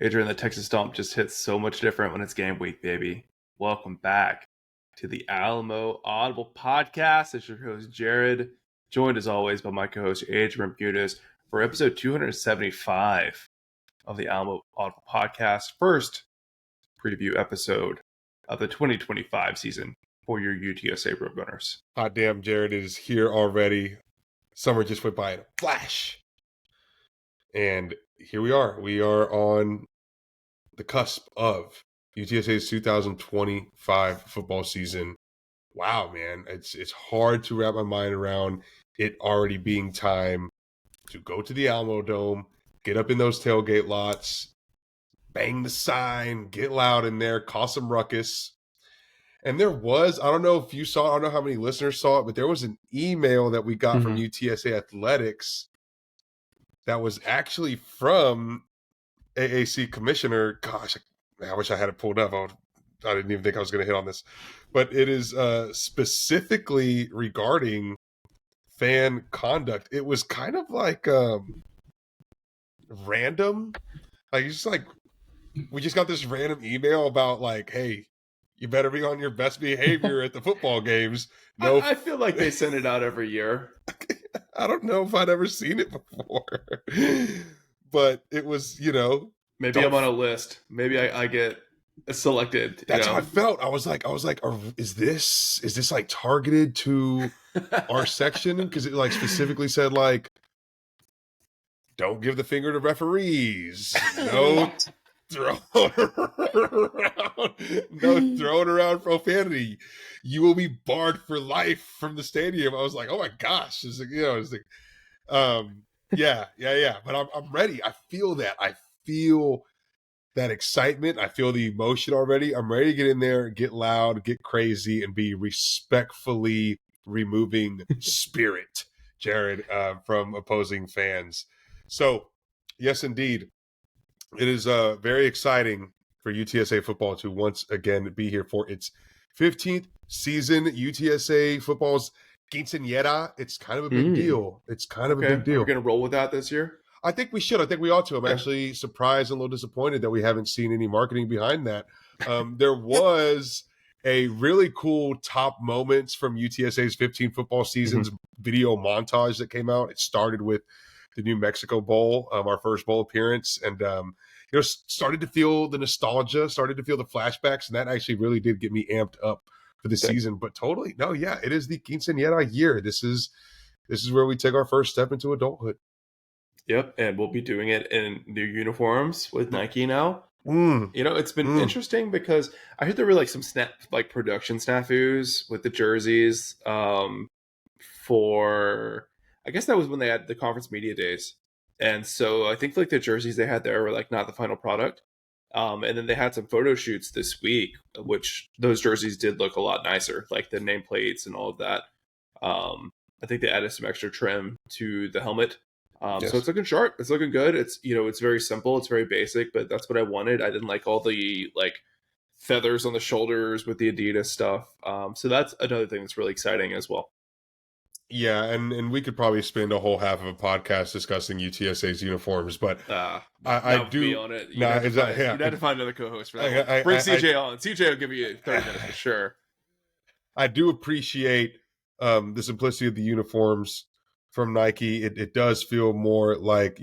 Adrian, the Texas Dump just hits so much different when it's game week, baby. Welcome back to the Alamo Audible Podcast. It's your host, Jared, joined as always by my co-host, Adrian Bermudez, for episode 275 of the Alamo Audible Podcast. First preview episode of the 2025 season for your UTSA Roadrunners. Hot damn, Jared is here already. Summer just went by in a flash. And here we are. We are on the cusp of UTSA's 2025 football season. Wow, man. It's hard to wrap my mind around it already being time to go to the Alamo Dome, get up in those tailgate lots, bang the sign, get loud in there, cause some ruckus. And there was, I don't know if you saw, I don't know how many listeners saw it, but there was an email that we got from UTSA Athletics that was actually from AAC Commissioner. Gosh, I wish I had it pulled up. I didn't even think I was going to hit on this. But it is specifically regarding fan conduct. It was kind of like random. Like, it's just like, we just got this random email about like, hey, you better be on your best behavior at the football games. No, I feel like they send it out every year. I don't know if I'd ever seen it before. But it was, maybe I'm on a list. Maybe I get selected. That's how I felt. I was like, is this like targeted to our section? Because it like specifically said like, don't give the finger to referees. No throwing around profanity. You will be barred for life from the stadium. I was like, oh my gosh. It's like, yeah. But I'm ready. I feel that. I feel that excitement. I feel the emotion already. I'm ready to get in there, get loud, get crazy, and be respectfully removing spirit, Jared, from opposing fans. So, yes, indeed. It is very exciting for UTSA football to once again be here for its 15th season. UTSA football's quinceañera. It's kind of a big deal. It's kind of a big deal. We're going to roll with that this year? I think we should. I think we ought to. I'm actually surprised and a little disappointed that we haven't seen any marketing behind that. There was a really cool top moments from UTSA's 15 football seasons video montage that came out. It started with the New Mexico Bowl, our first bowl appearance, and started to feel the nostalgia, started to feel the flashbacks, and that actually really did get me amped up for the season. But totally, no, yeah, it is the quinceañera year. This is where we take our first step into adulthood. Yep, and we'll be doing it in new uniforms with Nike now. It's been interesting because I heard there were like some production snafus with the jerseys for, I guess that was when they had the conference media days. And so I think like the jerseys they had there were like not the final product. And then they had some photo shoots this week, which those jerseys did look a lot nicer, like the nameplates and all of that. I think they added some extra trim to the helmet. Yes. So it's looking sharp. It's looking good. It's, it's very simple. It's very basic, but that's what I wanted. I didn't like all the like feathers on the shoulders with the Adidas stuff. So that's another thing that's really exciting as well. Yeah, and we could probably spend a whole half of a podcast discussing UTSA's uniforms, but I do be on it. You'd have to find another co-host for that. Bring CJ on. CJ will give you 30 minutes for sure. I do appreciate the simplicity of the uniforms from Nike. It does feel more like,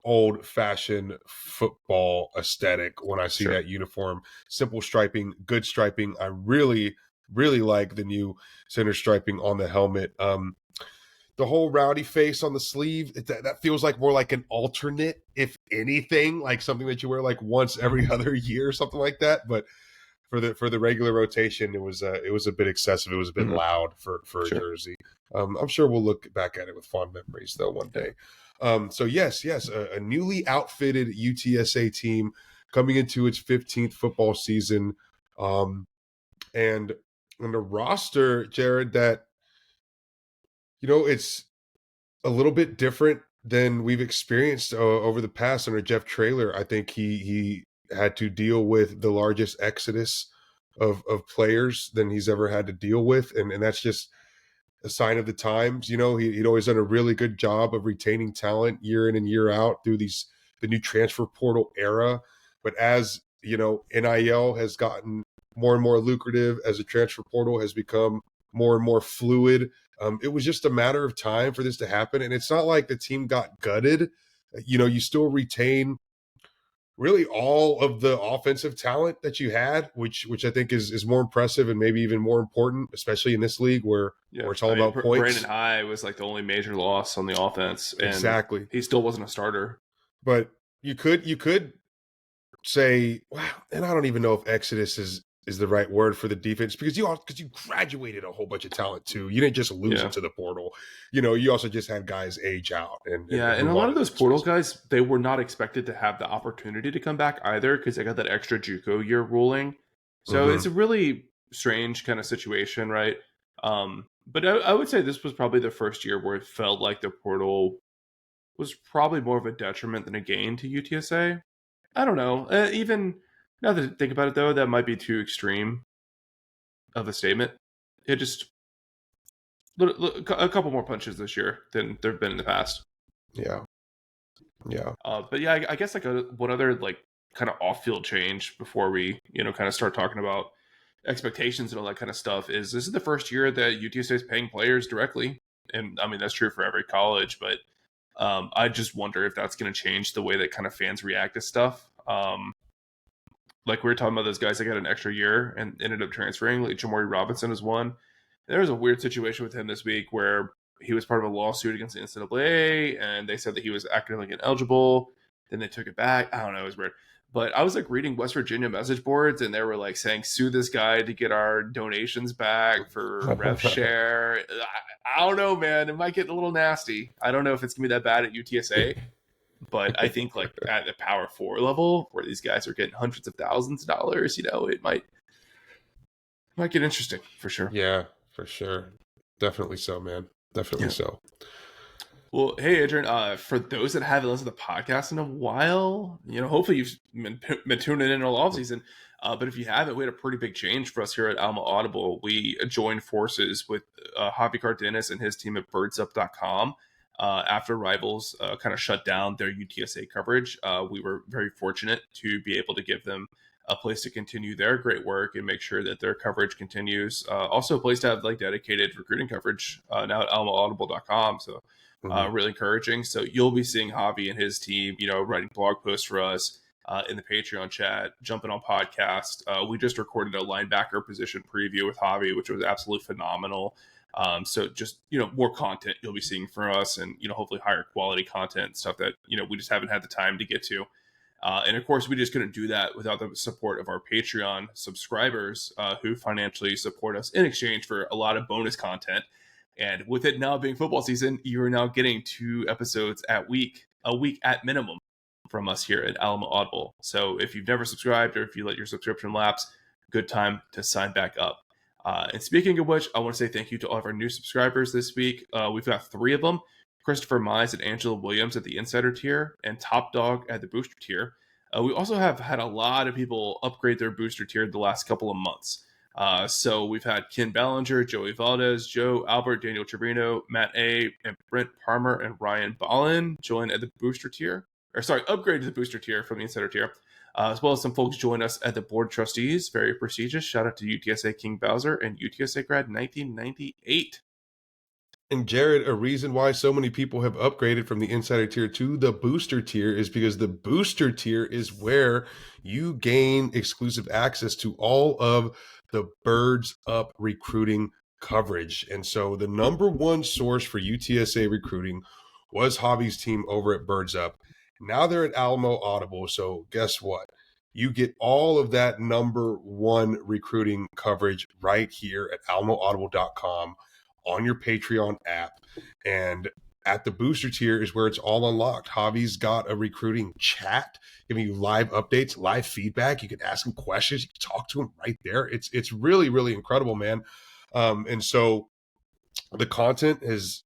old-fashioned football aesthetic when I see that uniform. Simple striping, good striping. I really like the new center striping on the helmet. The whole rowdy face on the sleeve, that feels like more like an alternate, if anything, like something that you wear like once every other year or something like that. But for the regular rotation, it was a bit excessive. It was a bit loud for a jersey. I'm sure we'll look back at it with fond memories though one day. So yes, a newly outfitted UTSA team coming into its 15th football season. And on the roster, Jared, that, it's a little bit different than we've experienced over the past under Jeff Traylor. I think he had to deal with the largest exodus of players than he's ever had to deal with. And that's just a sign of the times. He'd always done a really good job of retaining talent year in and year out through these the new transfer portal era. But as you know, NIL has gotten more and more lucrative, as the transfer portal has become more and more fluid. It was just a matter of time for this to happen. And it's not like the team got gutted. You still retain really all of the offensive talent that you had, which I think is more impressive and maybe even more important, especially in this league where it's all about Brandon points. High was like the only major loss on the offense, and Exactly. he still wasn't a starter. But you could say, wow, and I don't even know if Exodus is the right word for the defense because you graduated a whole bunch of talent too. You didn't just lose Yeah. it to the portal. You also just had guys age out Yeah, and and a move lot on of to the those next portal phase. guys, they were not expected to have the opportunity to come back either because they got that extra JUCO year ruling. So it's Mm-hmm. a really strange kind of situation, right? But I would say this was probably the first year where it felt like the portal was probably more of a detriment than a gain to UTSA. I don't know. Even now that I think about it, though, that might be too extreme of a statement. It just a couple more punches this year than there've been in the past. Yeah. Yeah. But yeah, I guess like one other like kind of off-field change before we kind of start talking about expectations and all that kind of stuff is this is the first year that UTSA is paying players directly, and I mean that's true for every college, but I just wonder if that's going to change the way that kind of fans react to stuff. Like we were talking about those guys that got an extra year and ended up transferring. Like Jamari Robinson is one. There was a weird situation with him this week where he was part of a lawsuit against the NCAA, and they said that he was academically ineligible. Then they took it back. I don't know. It was weird. But I was like reading West Virginia message boards, and they were like saying, "Sue this guy to get our donations back for rev share." I don't know, man. It might get a little nasty. I don't know if it's gonna be that bad at UTSA, but I think like at the Power Four level, where these guys are getting hundreds of thousands of dollars, it might get interesting for sure. Yeah, for sure. Definitely so, man. Definitely Yeah. so. Well, hey Adrian, for those that haven't listened to the podcast in a while, hopefully you've been tuning in all off season. But if you haven't, we had a pretty big change for us here at Alma Audible. We joined forces with Javi Cardenas and his team at birdsup.com. After Rivals kind of shut down their UTSA coverage, we were very fortunate to be able to give them a place to continue their great work and make sure that their coverage continues. Also, a place to have like dedicated recruiting coverage now at almaaudible.com. So Mhm. really encouraging. So you'll be seeing Javi and his team, writing blog posts for us in the Patreon chat, jumping on podcast. We just recorded a linebacker position preview with Javi, which was absolutely phenomenal. So just, more content you'll be seeing from us and, hopefully higher quality content, stuff that, we just haven't had the time to get to. And of course, we just couldn't do that without the support of our Patreon subscribers who financially support us in exchange for a lot of bonus content. And with it now being football season, you are now getting 2 episodes a week at minimum from us here at Alma Audible. So if you've never subscribed or if you let your subscription lapse, good time to sign back up. And speaking of which, I want to say thank you to all of our new subscribers this week. We've got 3 of them. Christopher Mize and Angela Williams at the Insider tier and Top Dog at the Booster tier. We also have had a lot of people upgrade their Booster tier the last couple of months. So we've had Ken Ballinger, Joey Valdez, Joe Albert, Daniel Trevino, Matt A, and Brent Palmer and Ryan Ballin join at the Booster tier. Upgrade to the Booster tier from the Insider tier. As well as some folks join us at the Board of Trustees. Very prestigious. Shout out to UTSA King Bowser and UTSA grad 1998. And Jared, a reason why so many people have upgraded from the Insider tier to the Booster tier is because the Booster tier is where you gain exclusive access to all of the Birds Up recruiting coverage. And so the number one source for UTSA recruiting was Javi's team over at Birds Up. Now they're at Alamo Audible. So guess what? You get all of that number one recruiting coverage right here at alamoaudible.com on your Patreon app. And at the Booster tier is where it's all unlocked. Javi's got a recruiting chat giving you live updates, live feedback. You can ask him questions. You can talk to him right there. It's really, really incredible, man. And so the content has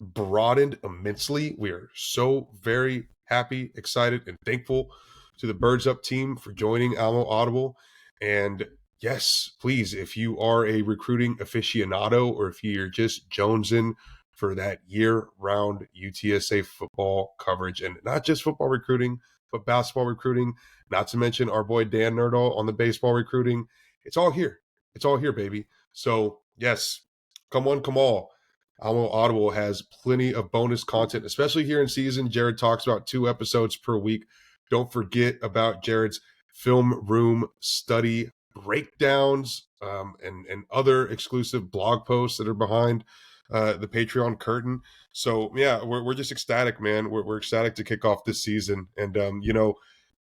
broadened immensely. We are so very happy, excited, and thankful to the Birds Up team for joining Alamo Audible. And yes, please, if you are a recruiting aficionado or if you're just jonesing for that year-round UTSA football coverage, and not just football recruiting, but basketball recruiting, not to mention our boy Dan Nerdall on the baseball recruiting. It's all here. It's all here, baby. So, yes, come one, come all. Alamo Audible has plenty of bonus content, especially here in season. Jared talks about 2 episodes per week. Don't forget about Jared's film room study breakdowns, and other exclusive blog posts that are behind the Patreon curtain. So yeah, we're just ecstatic, man. We're ecstatic to kick off this season, and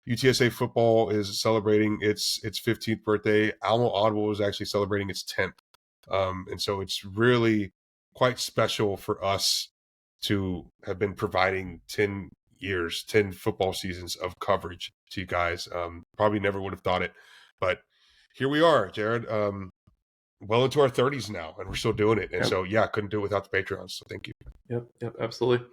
UTSA football is celebrating its 15th birthday. Alamo Audible is actually celebrating its 10th, and so it's really quite special for us to have been providing 10 years, 10 football seasons of coverage to you guys. Probably never would have thought it, but here we are, Jared. Well into our 30s now, and we're still doing it. And Yep. so, yeah, couldn't do it without the Patreons. So thank you. Yep, absolutely.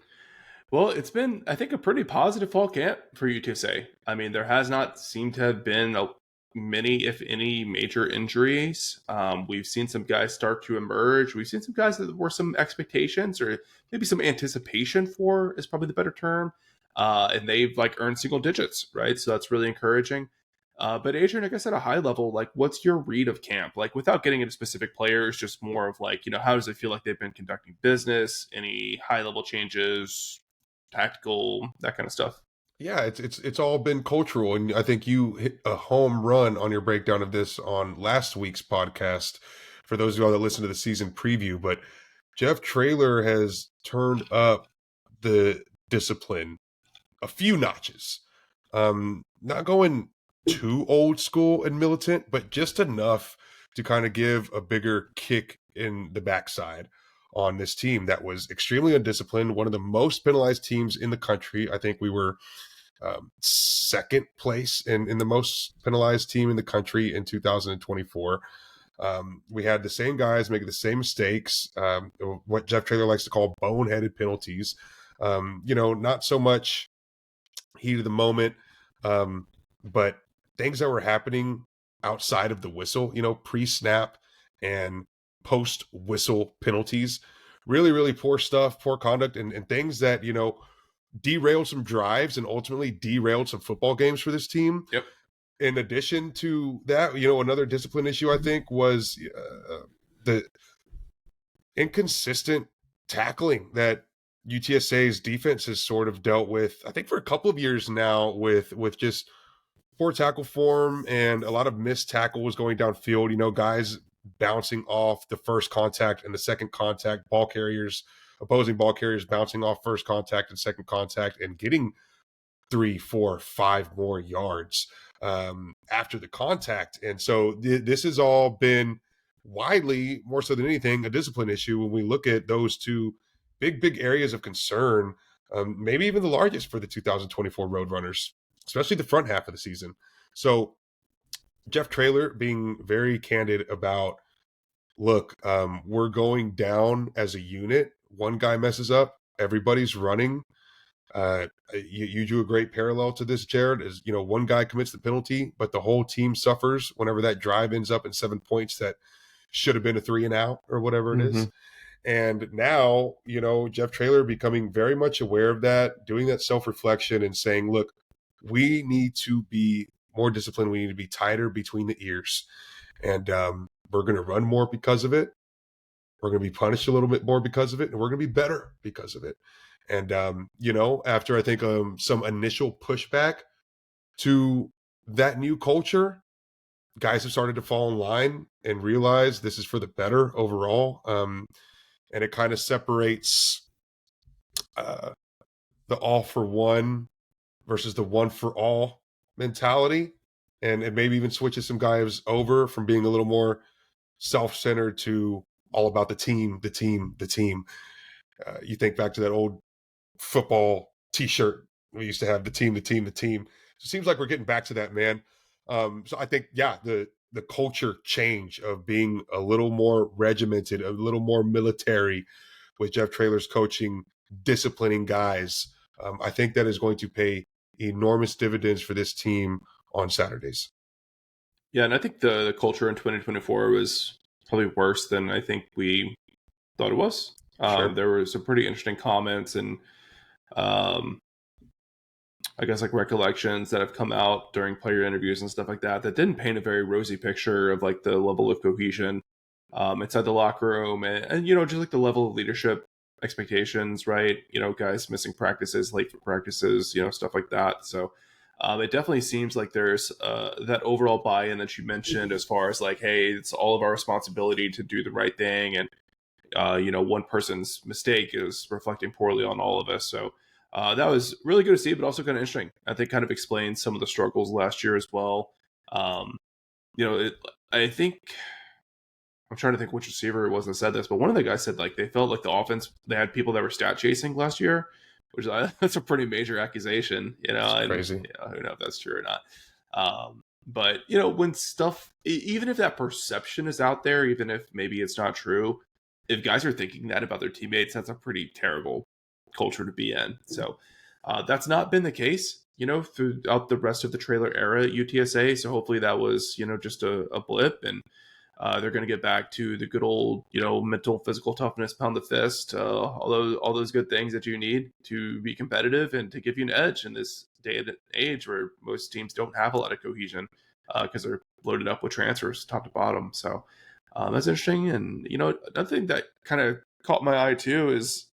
Well, it's been, I think, a pretty positive fall camp for UTSA. I mean, there has not seemed to have been many, if any, major injuries. We've seen some guys start to emerge. We've seen some guys that were some expectations or maybe some anticipation for is probably the better term. And they've like earned single digits, right? So that's really encouraging. But Adrian, I guess at a high level, like, what's your read of camp? Like, without getting into specific players, just more of like, how does it feel like they've been conducting business? Any high level changes, tactical, that kind of stuff? Yeah, it's all been cultural, and I think you hit a home run on your breakdown of this on last week's podcast. For those of y'all that listen to the season preview, but Jeff Traylor has turned up the discipline a few notches. Not going too old school and militant, but just enough to kind of give a bigger kick in the backside on this team that was extremely undisciplined, one of the most penalized teams in the country. I think we were second place in the most penalized team in the country in 2024. We had the same guys making the same mistakes, what Jeff Traylor likes to call boneheaded penalties. Not so much heat of the moment, but things that were happening outside of the whistle, pre-snap and post-whistle penalties. Really, really poor stuff, poor conduct, and things that, derailed some drives and ultimately derailed some football games for this team. Yep. In addition to that, another discipline issue, I think, was the inconsistent tackling that UTSA's defense has sort of dealt with, I think, for a couple of years now, with just poor tackle form and a lot of missed tackles going downfield, guys bouncing off the first contact and the second contact, opposing ball carriers bouncing off first contact and second contact and getting 3, 4, 5 more yards after the contact. And so this has all been widely, more so than anything, a discipline issue when we look at those two big areas of concern, maybe even the largest for the 2024 Roadrunners, especially the front half of the season. So Jeff Traylor being very candid about, look, we're going down as a unit. One guy messes up, everybody's running. You drew a great parallel to this, Jared, is, one guy commits the penalty, but the whole team suffers whenever that drive ends up in 7 points that should have been a 3 and out or whatever it is. And now, Jeff Traylor becoming very much aware of that, doing that self-reflection and saying, look, we need to be more disciplined. We need to be tighter between the ears. And we're going to run more because of it. We're going to be punished a little bit more because of it. And we're going to be better because of it. And, after I think some initial pushback to that new culture, guys have started to fall in line and realize this is for the better overall. And it kind of separates the all for one versus the one for all mentality. And it maybe even switches some guys over from being a little more self-centered to all about the team. You think back to that old football t-shirt we used to have, the team. So it seems like we're getting back to that, man. So I think, the culture change of being a little more regimented, a little more military with Jeff Traylor's coaching, disciplining guys. I think that is going to pay enormous dividends for this team on Saturdays. Yeah, and I think the culture in 2024 was probably worse than I think we thought it was. Sure. There were some pretty interesting comments and um, I guess like recollections that have come out during player interviews and stuff like that that didn't paint a very rosy picture of like the level of cohesion inside the locker room and just like the level of leadership expectations, right? Guys missing practices, late for practices, stuff like that. So it definitely seems like there's that overall buy-in that you mentioned as far as like, hey, it's all of our responsibility to do the right thing, and one person's mistake is reflecting poorly on all of us. So that was really good to see, but also kind of interesting. I think kind of explains some of the struggles last year as well. Um, I think I'm trying to think which receiver it was that said this, but one of the guys said like they felt like the offense they had people that were stat chasing last year, which that's a pretty major accusation, It's and crazy. who knows if that's true or not. But when stuff, even if that perception is out there, even if maybe it's not true, if guys are thinking that about their teammates, that's a pretty terrible culture to be in. So that's not been the case, throughout the rest of the trailer era at UTSA. So hopefully that was, just a blip, and they're going to get back to the good old, mental, physical toughness, pound the fist, all those good things that you need to be competitive and to give you an edge in this day and age where most teams don't have a lot of cohesion because they're loaded up with transfers top to bottom. So that's interesting. And another thing that kind of caught my eye too is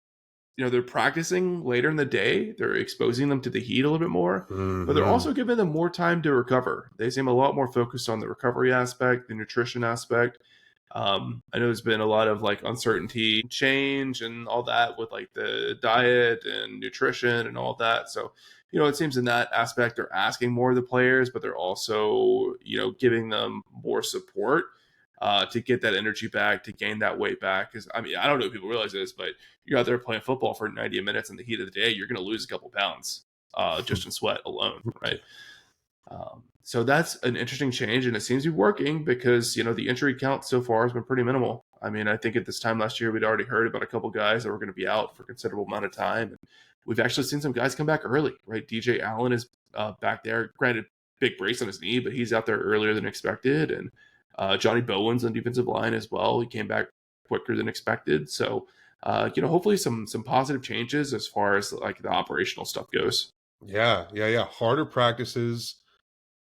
they're practicing later in the day. They're exposing them to the heat a little bit more, but they're Hmm. also giving them more time to recover. They seem a lot more focused on the recovery aspect, the nutrition aspect. I know there's been a lot of like uncertainty, change, and all that with like the diet and nutrition and all that. So, it seems in that aspect they're asking more of the players, but they're also, giving them more support to get that energy back, to gain that weight back. Because I mean, I don't know if people realize this, but you're out there playing football for 90 minutes in the heat of the day, you're going to lose a couple pounds just in sweat alone, right? So that's an interesting change, and it seems to be working because the injury count so far has been pretty minimal. I mean, I think at this time last year we'd already heard about a couple guys that were going to be out for a considerable amount of time, and we've actually seen some guys come back early, right? DJ Allen is back there. Granted, big brace on his knee, but he's out there earlier than expected, and Johnny Bowen's on defensive line as well. He came back quicker than expected, so hopefully some positive changes as far as like the operational stuff goes. Yeah, yeah, yeah. Harder practices,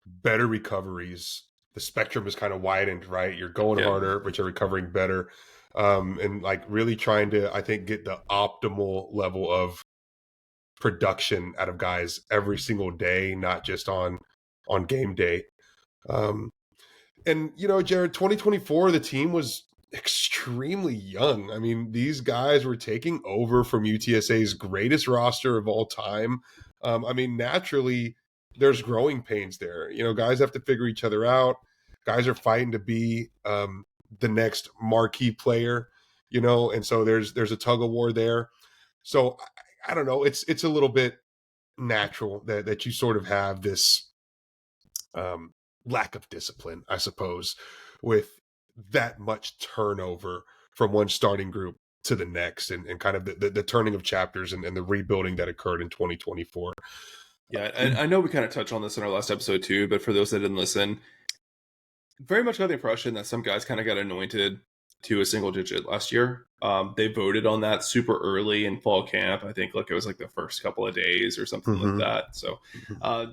better recoveries. The spectrum is kind of widened, right? You're going Yeah. harder, but you're recovering better. And like really trying to, I think, get the optimal level of production out of guys every single day, not just on game day. Um, and Jared, 2024, the team was extremely young. I mean, these guys were taking over from UTSA's greatest roster of all time. I mean, naturally, there's growing pains there. Guys have to figure each other out. Guys are fighting to be the next marquee player. And so there's a tug of war there. So I don't know. It's a little bit natural that you sort of have this um, lack of discipline, I suppose, with that much turnover from one starting group to the next, and kind of the turning of chapters and the rebuilding that occurred in 2024. Yeah, and I know we kind of touched on this in our last episode too, but for those that didn't listen, very much got the impression that some guys kind of got anointed to a single digit last year. They voted on that super early in fall camp. I think like it was like the first couple of days or something like Mm-hmm. that. So,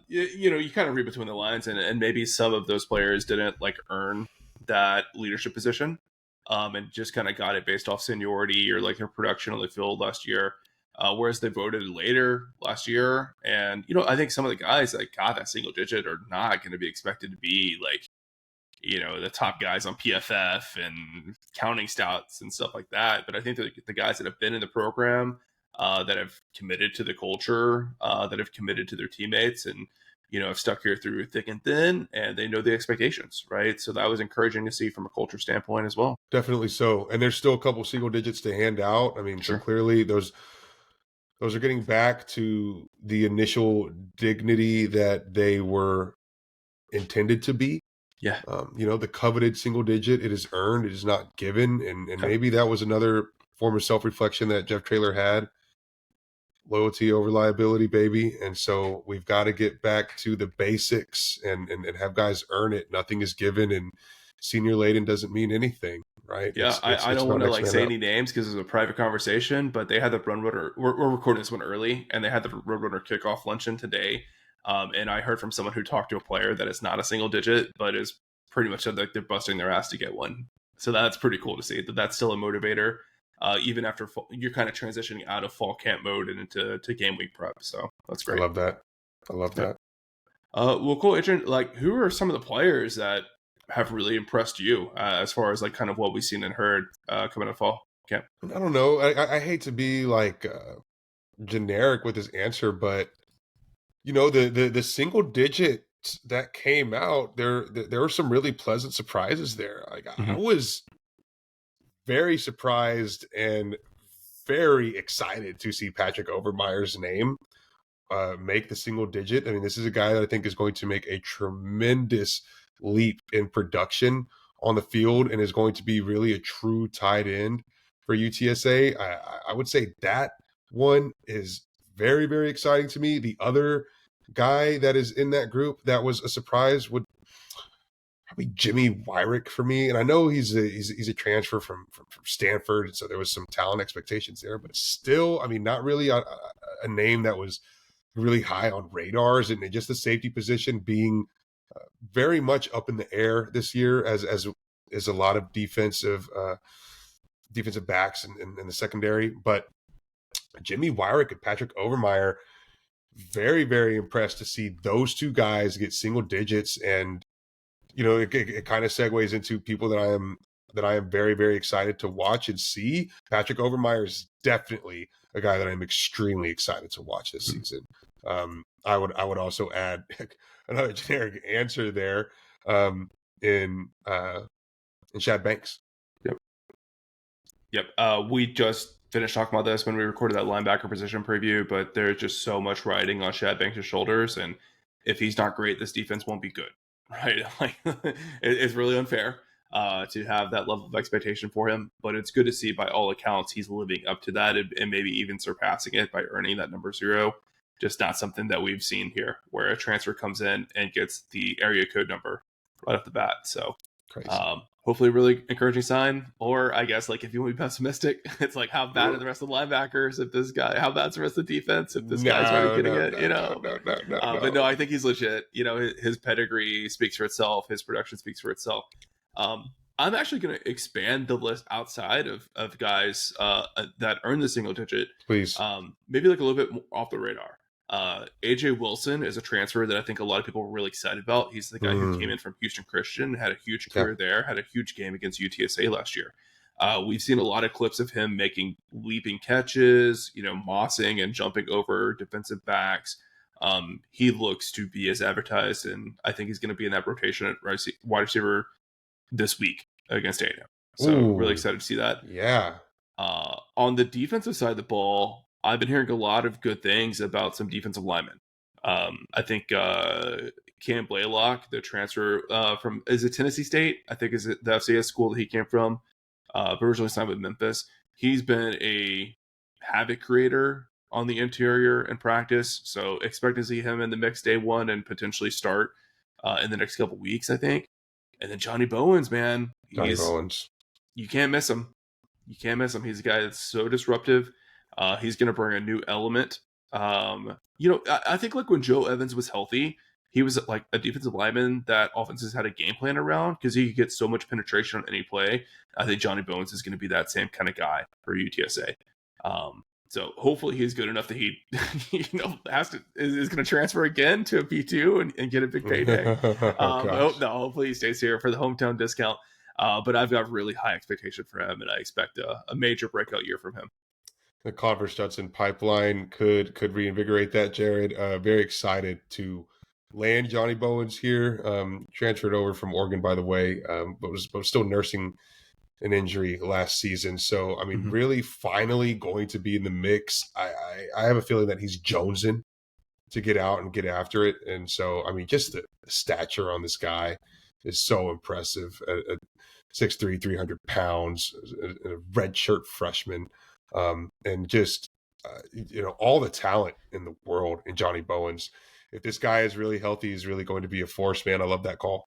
you kind of read between the lines, and maybe some of those players didn't like earn that leadership position, and just kind of got it based off seniority or like their production on the field last year. Whereas they voted later last year, and I think some of the guys that got that single digit are not going to be expected to be like the top guys on PFF and counting stats and stuff like that. But I think that the guys that have been in the program, that have committed to the culture, that have committed to their teammates, and have stuck here through thick and thin, and they know the expectations, right? So that was encouraging to see from a culture standpoint as well. Definitely so. And there's still a couple single digits to hand out. I mean, so Sure. clearly those are getting back to the initial dignity that they were intended to be. Yeah. The coveted single digit, it is earned, it is not given. And Okay. maybe that was another form of self-reflection that Jeff Traylor had. Loyalty over liability, baby. And so we've got to get back to the basics and have guys earn it. Nothing is given, and senior laden doesn't mean anything. right? Yeah, I It's don't about want to next like man say up. any names because it's a private conversation, but they had the Roadrunner. We're recording this one early, and they had the Roadrunner kickoff luncheon today. And I heard from someone who talked to a player that it's not a single digit, but is pretty much said like they're busting their ass to get one. So that's pretty cool to see that that's still a motivator, even after you're kind of transitioning out of fall camp mode and into game week prep. So that's I great. love that. I love Yeah. that. Well, cool, Adrian. Like, who are some of the players that have really impressed you as far as like kind of what we've seen and heard coming to fall camp? I don't know. I hate to be like generic with this answer, but the single digits that came out there were some really pleasant surprises there. Like I Mm-hmm. was very surprised and very excited to see Patrick Overmeyer's name make the single digit. I mean, this is a guy that I think is going to make a tremendous leap in production on the field and is going to be really a true tight end for UTSA. I would say that one is very, very exciting to me. The other guy that is in that group that was a surprise would probably Jimmy Wyrick for me. And I know he's a transfer from Stanford, and so there was some talent expectations there, but still, I mean, not really a name that was really high on radars, and just the safety position being very much up in the air this year, as a lot of defensive backs in the secondary. But Jimmy Wyrick and Patrick Overmeyer, very, very impressed to see those two guys get single digits. And it kind of segues into people that I am very, very excited to watch and see. Patrick Overmeyer is definitely a guy that I'm extremely excited to watch this season. I would also add another generic answer there, in Shad Banks. Yep. Yep. We just finished talking about this when we recorded that linebacker position preview, but there's just so much riding on Shad Banks' shoulders, and if he's not great, this defense won't be good, right? Like, it's really unfair to have that level of expectation for him, but it's good to see by all accounts he's living up to that and maybe even surpassing it by earning that number 0. Just not something that we've seen here, where a transfer comes in and gets the area code number right off the bat. So Crazy. hopefully a really encouraging sign. Or I guess like if you want to be pessimistic, it's like how bad are the rest of the linebackers if this guy, how bad's the rest of the defense if this guy's already No, getting no, it, no, no, no, no, no, but no, no. I think he's legit. His pedigree speaks for itself. His production speaks for itself. I'm actually going to expand the list outside of guys that earn the single digit. Please. Maybe like a little bit more off the radar. AJ Wilson is a transfer that I think a lot of people were really excited about. He's the guy who came in from Houston Christian, had a huge Yeah. career there, had a huge game against UTSA last year. We've seen a lot of clips of him making leaping catches, mossing and jumping over defensive backs. He looks to be as advertised, and I think he's going to be in that rotation at wide receiver this week against A&M. So really Ooh. excited to see that. Yeah. On the defensive side of the ball, I've been hearing a lot of good things about some defensive linemen. I think Cam Blaylock, the transfer from, is it Tennessee State? I think is it the FCS school that he came from, but originally signed with Memphis. He's been a havoc creator on the interior in practice, so expect to see him in the mix day one and potentially start in the next couple weeks, I think. And then Johnny Bowens, man, Johnny Bowens. you can't miss him. You can't miss him. He's a guy that's so disruptive. He's going to bring a new element. I think like when Joe Evans was healthy, he was like a defensive lineman that offenses had a game plan around because he could get so much penetration on any play. I think Johnny Bones is going to be that same kind of guy for UTSA. So hopefully he's good enough that he, is going to transfer again to a P2 and get a big payday. Oh, gosh. Hopefully he stays here for the hometown discount. But I've got really high expectation for him, and I expect a major breakout year from him. The Converse Judson pipeline could reinvigorate that, Jared. Very excited to land Johnny Bowens here. Transferred over from Oregon, by the way, but was still nursing an injury last season. So, I mean, really finally going to be in the mix. I have a feeling that he's jonesing to get out and get after it. And so, I mean, just the stature on this guy is so impressive. At 6'3", 300 pounds, a red shirt freshman. And just, all the talent in the world in Johnny Bowens. If this guy is really healthy, he's really going to be a force, man. I love that call.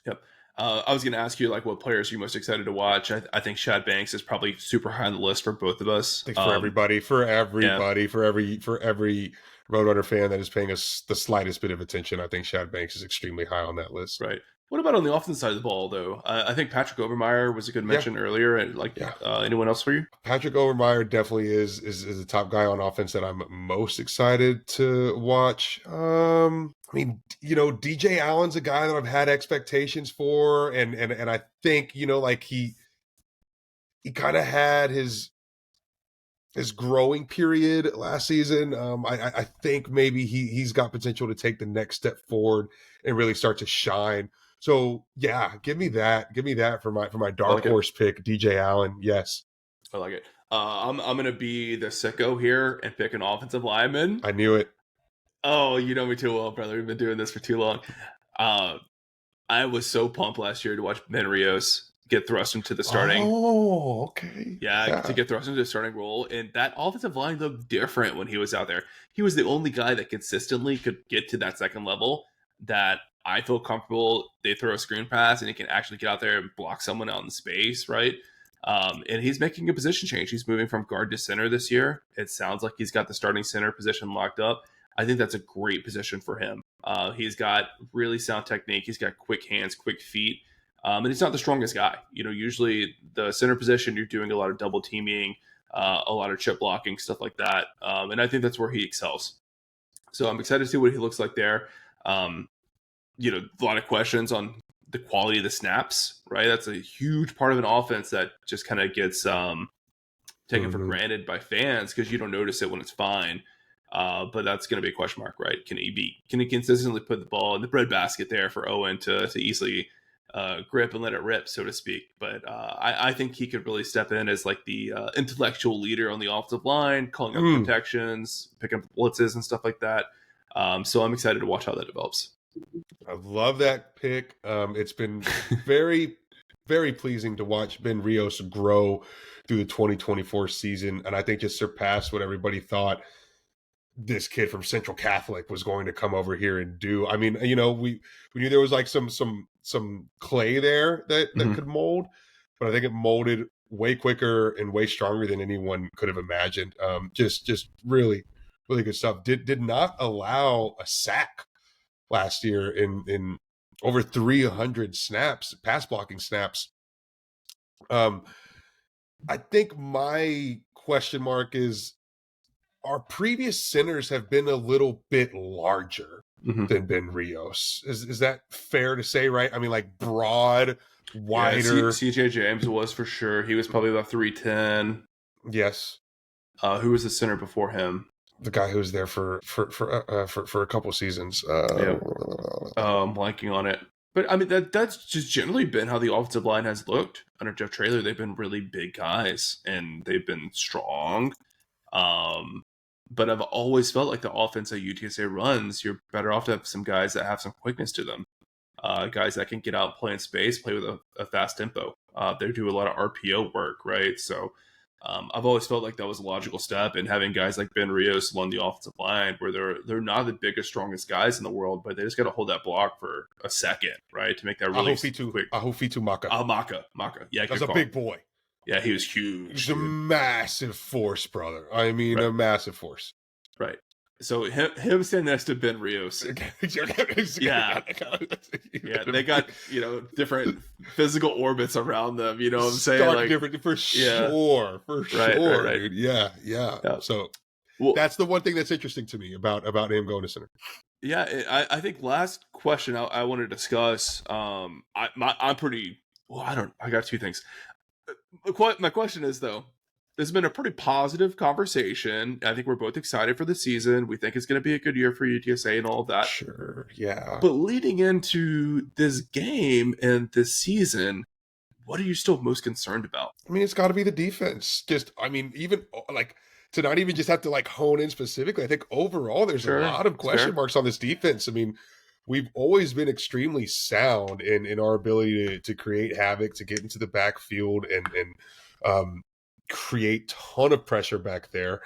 Yep. I was going to ask you like what players you're most excited to watch. I think Shad Banks is probably super high on the list for both of us. I think for everybody, Yeah, for every Roadrunner fan that is paying us the slightest bit of attention, I think Shad Banks is extremely high on that list. right. What about on the offensive side of the ball, though? I think Patrick Overmeyer was a good Yeah, mention earlier. And like, yeah. anyone else for you? Patrick Overmeyer definitely is the top guy on offense that I'm most excited to watch. I mean, DJ Allen's a guy that I've had expectations for, and I think like he kind of had his growing period last season. I think maybe he's got potential to take the next step forward and really start to shine. So yeah, give me that for my I dark like it. horse pick, DJ Allen. Yes, I like it. I'm gonna be the sicko here and pick an offensive lineman. I knew it. Oh, you know me too well, brother. We've been doing this for too long. Uh, I was so pumped last year to watch Ben Rios get thrust into the starting. Oh, okay. Yeah, to Yeah. get thrust into the starting role, and that offensive line looked different when he was out there. He was the only guy that consistently could get to that second level. That I feel comfortable. They throw a screen pass, and he can actually get out there and block someone out in space, right? And he's making a position change. He's moving from guard to center this year. It sounds like he's got the starting center position locked up. I think that's a great position for him. He's got really sound technique. He's got quick hands, quick feet. And he's not the strongest guy. Usually the center position, you're doing a lot of double teaming, a lot of chip blocking, stuff like that. And I think that's where he excels. So I'm excited to see what he looks like there. Um, a lot of questions on the quality of the snaps, right? That's a huge part of an offense that just kind of gets taken for granted by fans because you don't notice it when it's fine. But that's going to be a question mark, right? Can he consistently put the ball in the breadbasket there for Owen to easily grip and let it rip, so to speak? But I think he could really step in as like the intellectual leader on the offensive line, calling up protections, picking up blitzes and stuff like that. So I'm excited to watch how that develops. I love that pick. It's been very, very pleasing to watch Ben Rios grow through the 2024 season, and I think just surpassed what everybody thought this kid from Central Catholic was going to come over here and do. I mean, we knew there was like some clay there that could mold, but I think it molded way quicker and way stronger than anyone could have imagined. Just really, really good stuff. Did not allow a sack last year in over 300 snaps, pass blocking snaps. I think my question mark is, our previous centers have been a little bit larger than Ben Rios. Is that fair to say, right? I mean, like broad, wider. Yeah, CJ James was for sure. He was probably about 310. Yes. Who was the center before him? The guy who was there for a couple seasons. Yeah. I'm blanking on it. But I mean, that's just generally been how the offensive line has looked under Jeff Traylor. They've been really big guys and they've been strong. But I've always felt like the offense that UTSA runs, you're better off to have some guys that have some quickness to them. Guys that can get out, play in space, play with a fast tempo. They do a lot of RPO work, right? So I've always felt like that was a logical step, and having guys like Ben Rios along the offensive line, where they're not the biggest, strongest guys in the world, but they just got to hold that block for a second, right, to make that really quick. Ahufitu Maka. Maka. Yeah, that's a big boy. Yeah, he was huge. He's a massive force, brother. I mean, a massive force. Right. So him standing next to Ben Rios. Yeah. They got, different physical orbits around them. You know what I'm saying? Stark different for sure. Right. Dude. Yeah. So that's the one thing that's interesting to me about him going to center. Yeah, I think last question I want to discuss. I'm pretty. Well, I got two things. My question is, though, there's been a pretty positive conversation. I think we're both excited for the season. We think it's going to be a good year for UTSA and all of that. Sure, yeah. But leading into this game and this season, what are you still most concerned about? I mean, it's got to be the defense. Even like to not even just have to like hone in specifically. I think overall there's a lot of question marks on this defense. I mean, we've always been extremely sound in our ability to create havoc, to get into the backfield and create ton of pressure back there.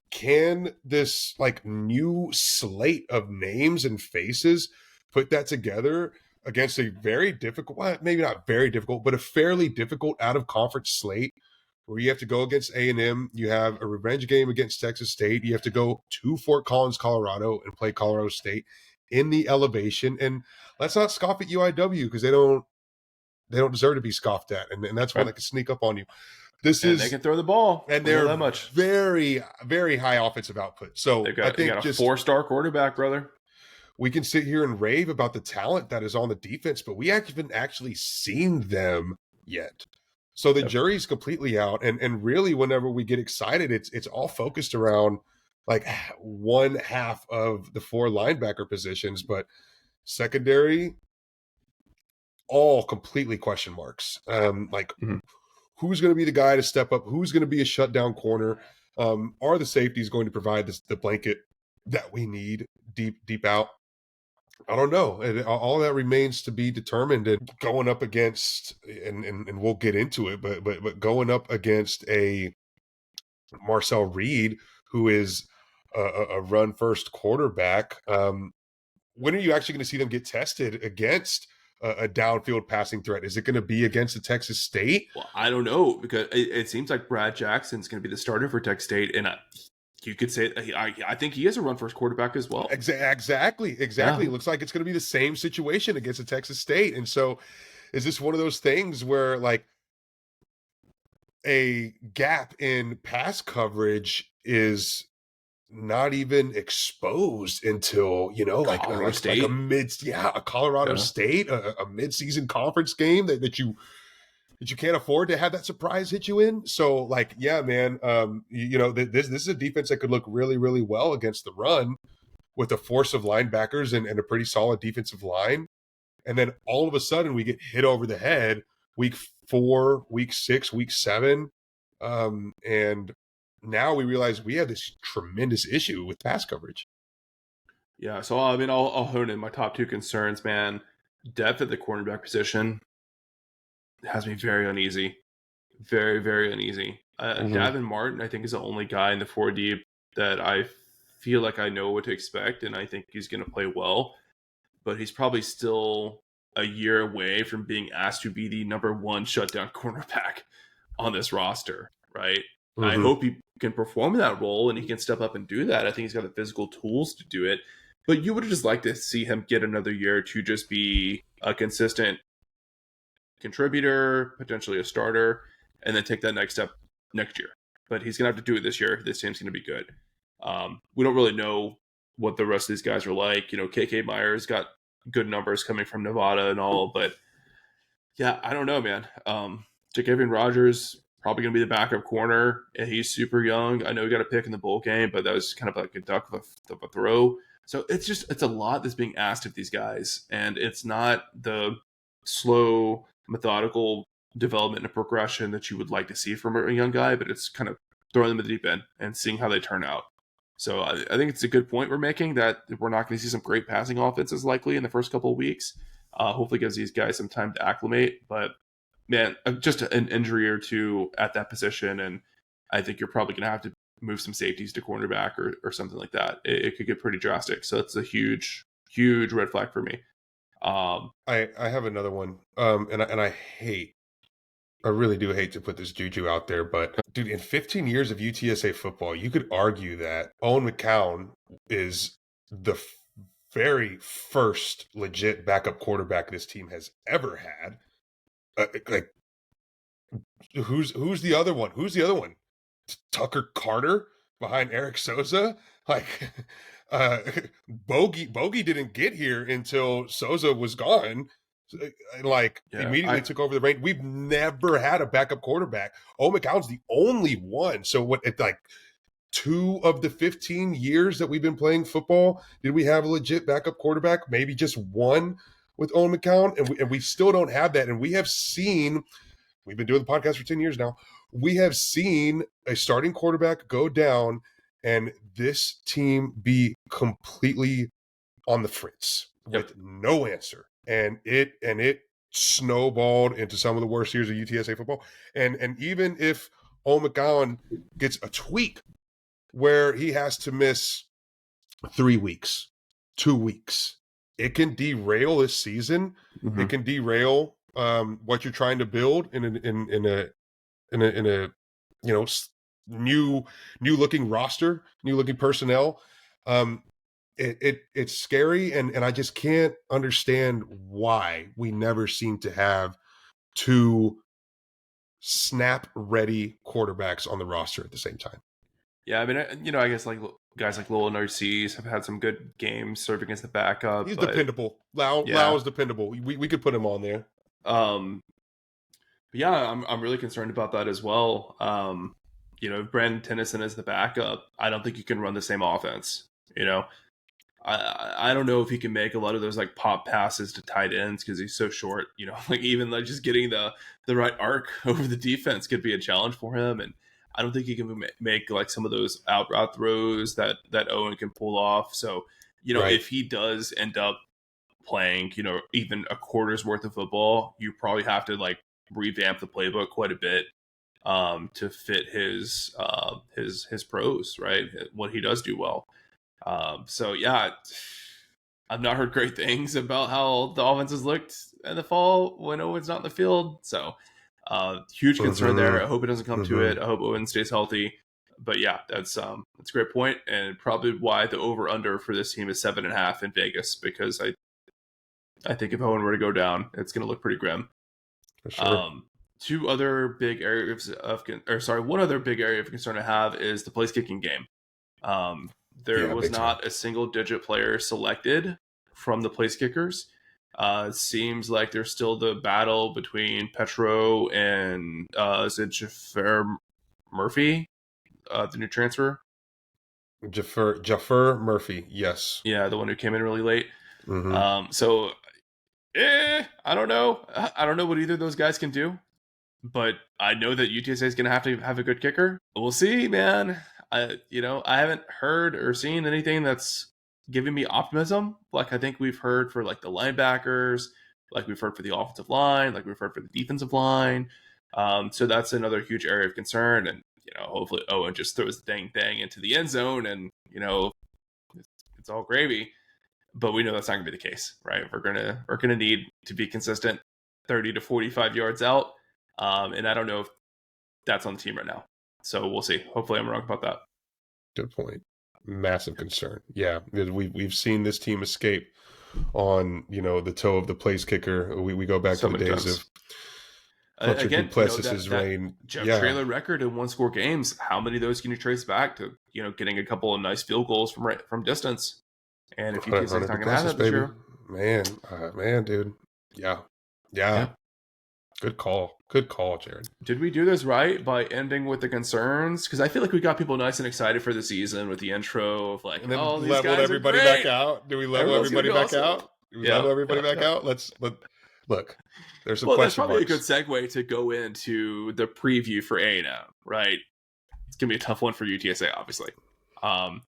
Can this like new slate of names and faces put that together against a very difficult, well, maybe not very difficult, but a fairly difficult out-of-conference slate where you have to go against A&M. You have a revenge game against Texas State. You have to go to Fort Collins, Colorado, and play Colorado State in the elevation. And let's not scoff at UIW because they don't deserve to be scoffed at, and that's one that can sneak up on you. This and they is can throw the ball, and we know they're that much. very, very high offensive output. So They I got think a just 4-star quarterback, brother. we can sit here and rave about the talent that is on the defense, but we haven't actually seen them yet. So the jury's completely out, and really, whenever we get excited, it's all focused around like one half of the 4 linebacker positions, but secondary, all completely question marks. Who's going to be the guy to step up? Who's going to be a shutdown corner? Are the safeties going to provide the blanket that we need deep out? I don't know. All that remains to be determined. And going up against, and we'll get into it, but going up against a Marcel Reed, who is a run first quarterback. When are you actually going to see them get tested against a downfield passing threat? Is it going to be against the Texas State? Well, I don't know, because it seems like Brad Jackson's going to be the starter for Texas State, and you could say I think he is a run first quarterback as well. Exactly. Yeah. It looks like it's going to be the same situation against the Texas State. And so is this one of those things where like a gap in pass coverage is not even exposed until, like a Colorado State, a mid-season conference game that you can't afford to have that surprise hit you in. So like, yeah, man, this is a defense that could look really, really well against the run with a force of linebackers and a pretty solid defensive line. And then all of a sudden we get hit over the head week 4, week 6, week 7. And now we realize we have this tremendous issue with pass coverage. Yeah, so I mean, I'll hone in my top 2 concerns, man. Depth at the cornerback position has me very uneasy. Very, very uneasy. Davin Martin, I think, is the only guy in the 4 deep that I feel like I know what to expect, and I think he's going to play well. But he's probably still a year away from being asked to be the number 1 shutdown cornerback on this roster, right? I hope he can perform that role and he can step up and do that. I think he's got the physical tools to do it. But you would just like to see him get another year to just be a consistent contributor, potentially a starter, and then take that next step next year. But he's going to have to do it this year. This team's going to be good. We don't really know what the rest of these guys are like. KK Myers got good numbers coming from Nevada and all, but yeah, I don't know, man. Jacavian Rogers probably going to be the backup corner, and he's super young. I know he got a pick in the bowl game, but that was kind of like a duck of a throw. So it's a lot that's being asked of these guys, and it's not the slow, methodical development and progression that you would like to see from a young guy, but it's kind of throwing them in the deep end and seeing how they turn out. So I think it's a good point we're making that we're not going to see some great passing offenses likely in the first couple of weeks. Hopefully gives these guys some time to acclimate. But, man, just an injury or two at that position, and I think you're probably going to have to move some safeties to cornerback or something like that. It could get pretty drastic. So it's a huge, huge red flag for me. I have another one, and I really do hate to put this juju out there, but dude, in 15 years of UTSA football, you could argue that Owen McCown is the very first legit backup quarterback this team has ever had. Who's the other one? Who's the other one? Tucker Carter behind Eric Souza? Bogey didn't get here until Souza was gone. Immediately took over the reign. We've never had a backup quarterback. McCown's the only one. So 2 of the 15 years that we've been playing football, did we have a legit backup quarterback? Maybe just one with Owen McCown, and we still don't have that. And we have seen, we've been doing the podcast for 10 years now, we have seen a starting quarterback go down and this team be completely on the fritz with no answer. And it snowballed into some of the worst years of UTSA football. And even if Owen McCown gets a tweak where he has to miss 3 weeks, 2 weeks, it can derail this season. Mm-hmm. It can derail what you're trying to build in a you know new looking roster, new looking personnel. Um, it's scary, and I just can't understand why we never seem to have two snap ready quarterbacks on the roster at the same time. Yeah, I mean, I guess like guys like Lowell Narcisse have had some good games serving as the backup, He's but dependable. Lau yeah, is dependable. We could put him on there. um, but yeah, I'm really concerned about that as well. If Brandon Tennyson is the backup, I don't think you can run the same offense. You know, I don't know if he can make a lot of those like pop passes to tight ends because he's so short. Like even like just getting the right arc over the defense could be a challenge for him, and I don't think he can make like some of those out route throws that Owen can pull off. So Right. if he does end up playing even a quarter's worth of football, you probably have to like revamp the playbook quite a bit to fit his pros, right? What he does do well. So yeah, I've not heard great things about how the offense has looked in the fall when Owen's not in the field. So huge concern there. I Mm-hmm. hope it doesn't come to Mm-hmm. it. I hope Owen stays healthy. But yeah, that's a great point, and probably why the over under for this team is 7.5 in Vegas, because I think if Owen were to go down, it's going to look pretty grim. For sure. Um, two other big areas one other big area of concern I have is the place kicking game. There Yeah, was big time. not a single digit player selected from the place kickers. It seems like there's still the battle between Petro and is it Jafar Murphy, the new transfer? Jaffer Murphy. Yes. Yeah, the one who came in really late. Mm-hmm. So I don't know. I don't know what either of those guys can do, but I know that UTSA is going to have a good kicker. We'll see, man. I haven't heard or seen anything that's giving me optimism. Like I think we've heard for like the linebackers, like we've heard for the offensive line, like we've heard for the defensive line. So that's another huge area of concern. And hopefully Owen just throws the dang thing into the end zone, and it's all gravy. But we know that's not going to be the case, right? We're gonna need to be consistent, 30 to 45 yards out, and I don't know if that's on the team right now. So we'll see. Hopefully, I'm wrong about that. Good point. Massive concern. Yeah, we've seen this team escape on the toe of the place kicker. We go back to So the many days times. of Hunter Again, Duplessis's that reign. Jeff Yeah, Traylor record in one score games. How many of those can you trace back to getting a couple of nice field goals from distance? And if UTSA is Hunter not going to have Duplessis, that this baby. year, Man, dude. Yeah, yeah. yeah. Good call. Good call, Jared. Did we do this right by ending with the concerns? Because I feel like we got people nice and excited for the season with the intro of like, And then oh, these leveled guys are everybody back great. out. Do we level Everyone's gonna everybody be back awesome. out? Do we Yeah, level everybody yeah, back yeah. out? Look. There's some Well, that's question probably a good marks. segue to go into the preview for A&M, right? It's gonna be a tough one for UTSA, obviously. Um,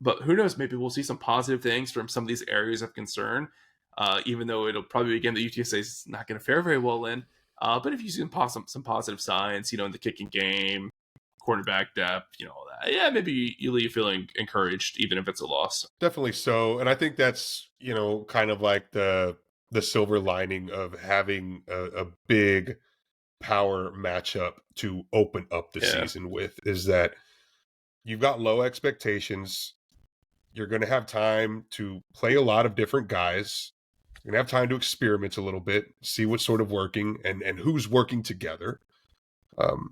but who knows? Maybe we'll see some positive things from some of these areas of concern. Even though it'll probably be a game that UTSA is not going to fare very well in. But if you see some positive signs, in the kicking game, cornerback depth, all that, yeah, maybe you leave feeling encouraged, even if it's a loss. Definitely so. And I think that's, kind of like the silver lining of having a big power matchup to open up the Yeah, season with, is that you've got low expectations. You're going to have time to play a lot of different guys. You're going to have time to experiment a little bit, see what's sort of working and who's working together. Um,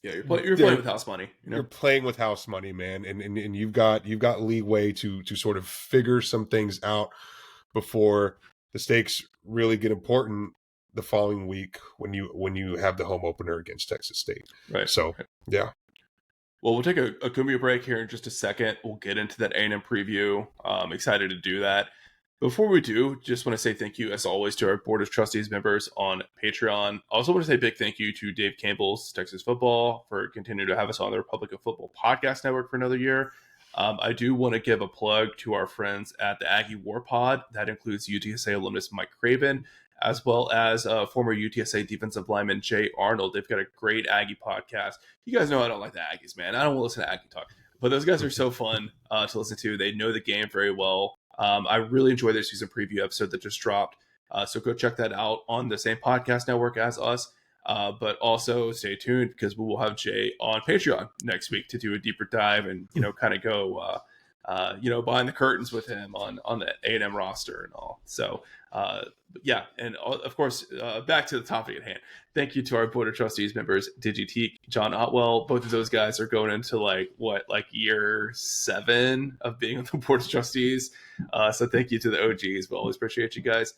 yeah, you're playing with house money, you're playing with house money, man, and you've got leeway to sort of figure some things out before the stakes really get important the following week when you have the home opener against Texas State. right? So Right. yeah, Well, we'll take a Kumia break here in just a second. We'll get into that A&M preview. I'm excited to do that. Before we do, just want to say thank you, as always, to our Board of Trustees members on Patreon. I also want to say a big thank you to Dave Campbell's Texas Football for continuing to have us on the Republic of Football podcast network for another year. I do want to give a plug to our friends at the Aggie War Pod. That includes UTSA alumnus Mike Craven, as well as former UTSA defensive lineman Jay Arnold. They've got a great Aggie podcast. You guys know I don't like the Aggies, man. I don't want to listen to Aggie talk. But those guys are so fun to listen to. They know the game very well. I really enjoyed their season preview episode that just dropped. So go check that out on the same podcast network as us. But also stay tuned because we will have Jay on Patreon next week to do a deeper dive and kind of go behind the curtains with him on the A&M roster and all. So yeah, and of course, back to the topic at hand. Thank you to our board of trustees members, Digiteek, John Otwell. Both of those guys are going into like year 7 of being on the board of trustees. So thank you to the OGs. We always appreciate you guys.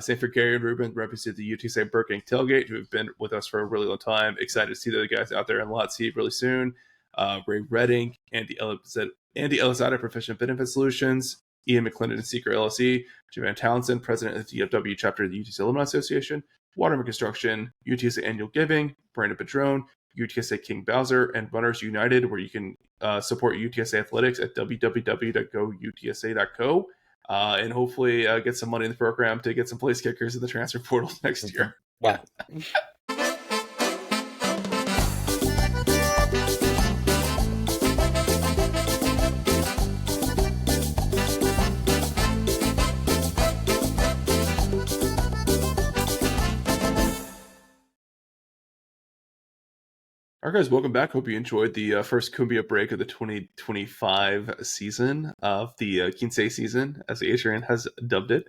Same for Gary and Ruben, represent the UTSA Burking Tailgate, who have been with us for a really long time. Excited to see the guys out there in Lot C really soon. Ray Redding, Andy Elizada, Professional Benefit Solutions, Ian McClendon and Seeker LLC, Javan Townsend, President of the DFW Chapter of the UTSA Alumni Association, Waterman Construction, UTSA Annual Giving, Brandon Padron, UTSA King Bowser, and Runners United, where you can support UTSA Athletics at www.goutsa.co. And hopefully get some money in the program to get some place kickers in the transfer portal next year. Wow. All right, guys, welcome back. Hope you enjoyed the first Cumbia break of the 2025 season of the Kinsei season, as Adrian has dubbed it.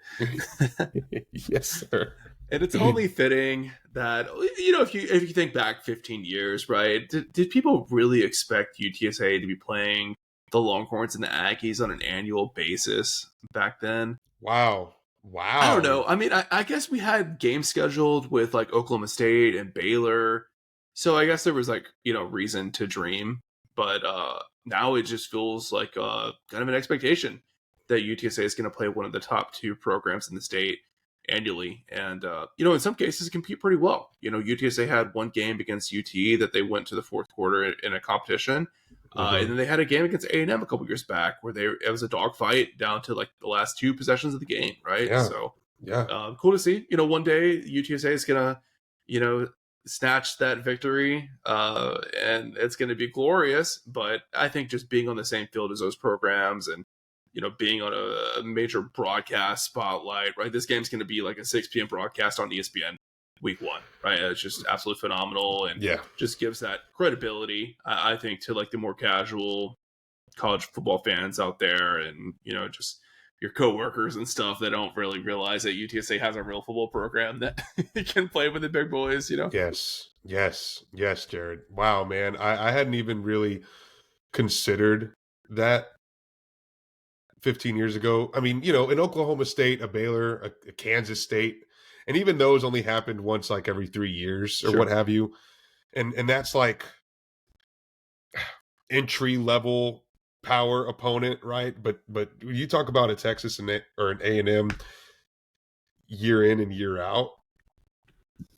Yes, sir. And it's only fitting that, if you think back 15 years, right, did people really expect UTSA to be playing the Longhorns and the Aggies on an annual basis back then? Wow. I don't know. I mean, I guess we had games scheduled with like Oklahoma State and Baylor. So I guess there was reason to dream, but now it just feels like kind of an expectation that UTSA is going to play one of the top 2 programs in the state annually, and in some cases compete pretty well. UTSA had one game against UT that they went to the fourth quarter in a competition, and then they had a game against A&M a couple years back where it was a dogfight down to like the last 2 possessions of the game, right? Yeah. So yeah, cool to see. One day UTSA is gonna snatch that victory, and it's going to be glorious. But I think just being on the same field as those programs and being on a major broadcast spotlight, right? This game's going to be like a 6 p.m. broadcast on ESPN week 1, right? It's just absolutely phenomenal, and just gives that credibility, I think, to like the more casual college football fans out there, and just your coworkers and stuff that don't really realize that UTSA has a real football program that can play with the big boys, Yes, Jared. Wow, man. I hadn't even really considered that 15 years ago. I mean, in Oklahoma State, a Baylor, a Kansas State, and even those only happened once like every 3 years or what have you. And that's like entry level power opponent, right? But when you talk about a Texas or an A&M year in and year out,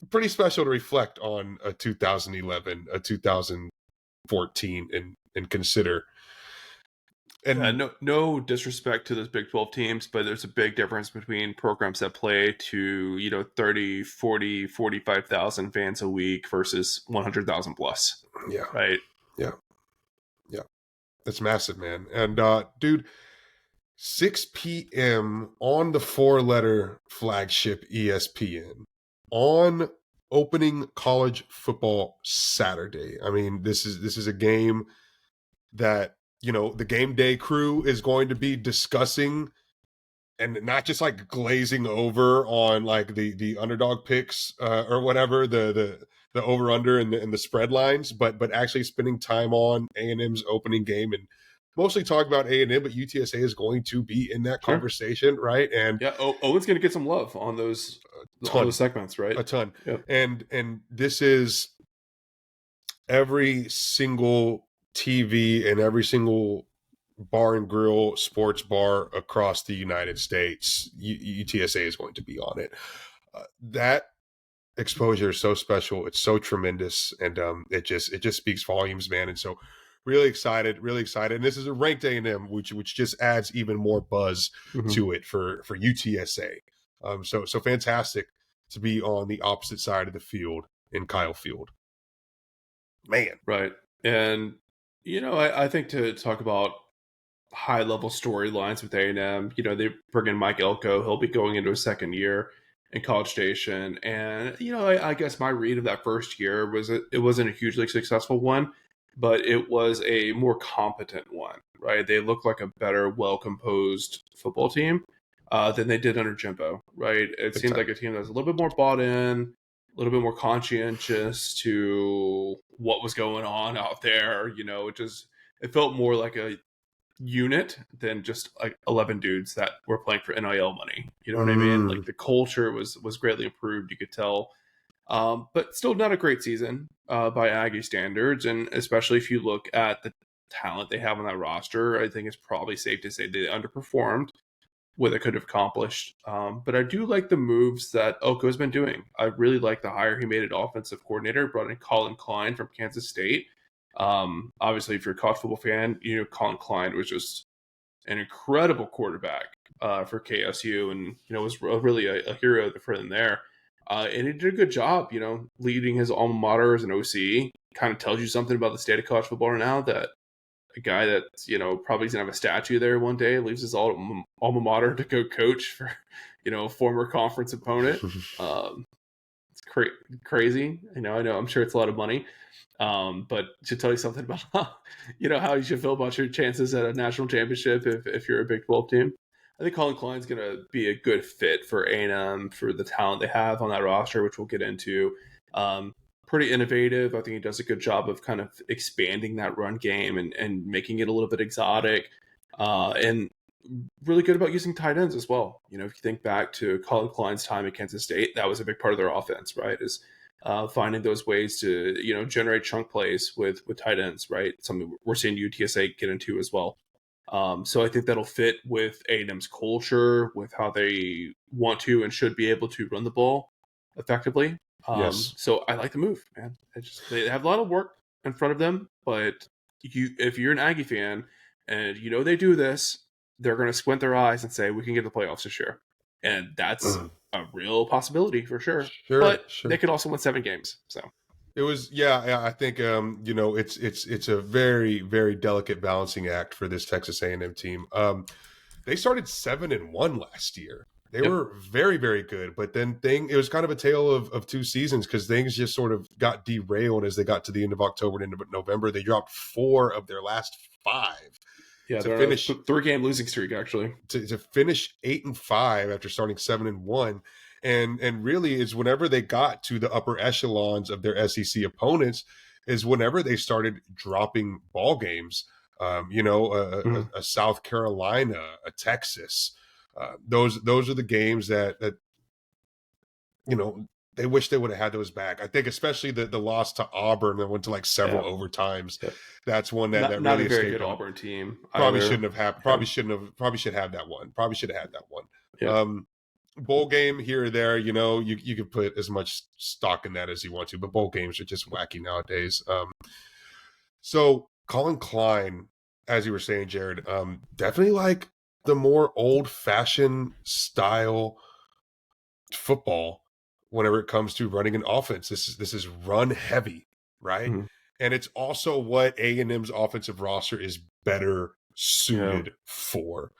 pretty special to reflect on a 2011, a 2014, and consider. And no disrespect to those Big 12 teams, but there's a big difference between programs that play to 30, 40, 45,000 fans a week versus 100,000 plus. Yeah, right. Yeah. That's massive, man. And dude, 6 p.m. on the 4-letter flagship ESPN on opening college football Saturday. I mean, this is a game that, the game day crew is going to be discussing, and not just like glazing over on like the underdog picks or whatever, the over under and the spread lines, but actually spending time on A&M's opening game, and mostly talk about A&M, but UTSA is going to be in that conversation, right? And Owen's going to get some love on those segments, right? A ton. Yep. And this is every single TV and every single bar and grill sports bar across the United States. UTSA is going to be on it. That exposure is so special. It's so tremendous, and it just speaks volumes, man. And so really excited. And this is a ranked A&M, which just adds even more buzz to it for UTSA. So fantastic to be on the opposite side of the field in Kyle Field. Man. Right. And, I think to talk about high level storylines with A&M. You know, they bring in Mike Elko. He'll be going into his second year in College Station. And, you know, I guess my read of that first year was it wasn't a hugely successful one, but it was a more competent one, right? They looked like a better, well composed football team than they did under Jimbo, right? It Big seemed time. like a team that was a little bit more bought in, a little bit more conscientious to what was going on out there. You know, it felt more like a unit than just like 11 dudes that were playing for NIL money. You know what I mean? Like Mm, the culture was greatly improved. You could tell, but still not a great season by Aggie standards, and especially if you look at the talent they have on that roster, I think it's probably safe to say they underperformed what they could have accomplished. But I do like the moves that Elko has been doing. I really like the hire he made at offensive coordinator, brought in Colin Klein from Kansas State. Obviously, if you're a college football fan, you know Colin Klein was just an incredible quarterback for KSU, and you know was really a hero for them there. And he did a good job, you know, leading his alma mater as an OC. Kind of tells you something about the state of college football right now that a guy that you know probably gonna have a statue there one day leaves his alma mater to go coach for you know a former conference opponent. Um, it's crazy. I know. I'm sure it's a lot of money. But to tell you something about you know how you should feel about your chances at a national championship if you're a Big 12 team. I think Colin Klein's going to be a good fit for A&M for the talent they have on that roster, which we'll get into. Um, Pretty innovative. I think he does a good job of kind of expanding that run game and making it a little bit exotic. And really good about using tight ends as well. You know, if you think back to Colin Klein's time at Kansas State, that was a big part of their offense, right? Is finding those ways to you know generate chunk plays with tight ends, right? Something we're seeing UTSA get into as well. So I think that'll fit with A&M's culture, with how they want to and should be able to run the ball effectively. yes. So I like the move, man. They have a lot of work in front of them, but if you're an Aggie fan and you know they do this, they're going to squint their eyes and say we can get the playoffs this year, and that's Mm. a real possibility for sure. Sure, But they sure. could also win 7 games. So It was, yeah. I think you know, it's a very very delicate balancing act for this Texas A&M team. They started 7-1 last year. They yep, were very very good, but then it was kind of a tale of two seasons because things just sort of got derailed as they got to the end of October and into November. They dropped 4 of their last 5 yeah, to they're on a finish 3-game losing streak actually. to finish 8-5 after starting 7-1. And really is whenever they got to the upper echelons of their SEC opponents is whenever they started dropping ball games. You know, Mm, a South Carolina, a Texas. Those are the games that you know they wish they would have had those back. I think especially the loss to Auburn that went to like several yeah, overtimes. yeah. That's one that Not a really very escaped good them. Auburn team Probably either. shouldn't have happened. Yeah, Probably should have that one. Probably should have had that one. yeah. Bowl game here or there, you know, you can put as much stock in that as you want to, but bowl games are just wacky nowadays. So Colin Klein, as you were saying, Jared, definitely like the more old fashioned style football whenever it comes to running an offense. This is run heavy, right? Mm, And it's also what A&M's offensive roster is better yeah. suited for.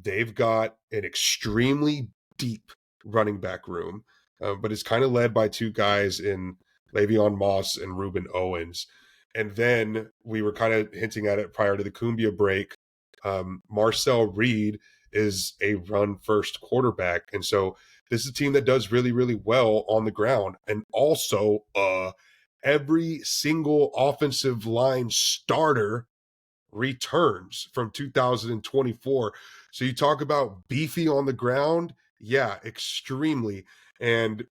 They've got an extremely deep running back room, but it's kind of led by 2 guys in Le'Veon Moss and Reuben Owens. And then we were kind of hinting at it prior to the Cumbia break. Marcel Reed is a run first quarterback. And so this is a team that does really, really well on the ground. And also, every single offensive line starter returns from 2024. So you talk about beefy on the ground. Yeah, extremely. And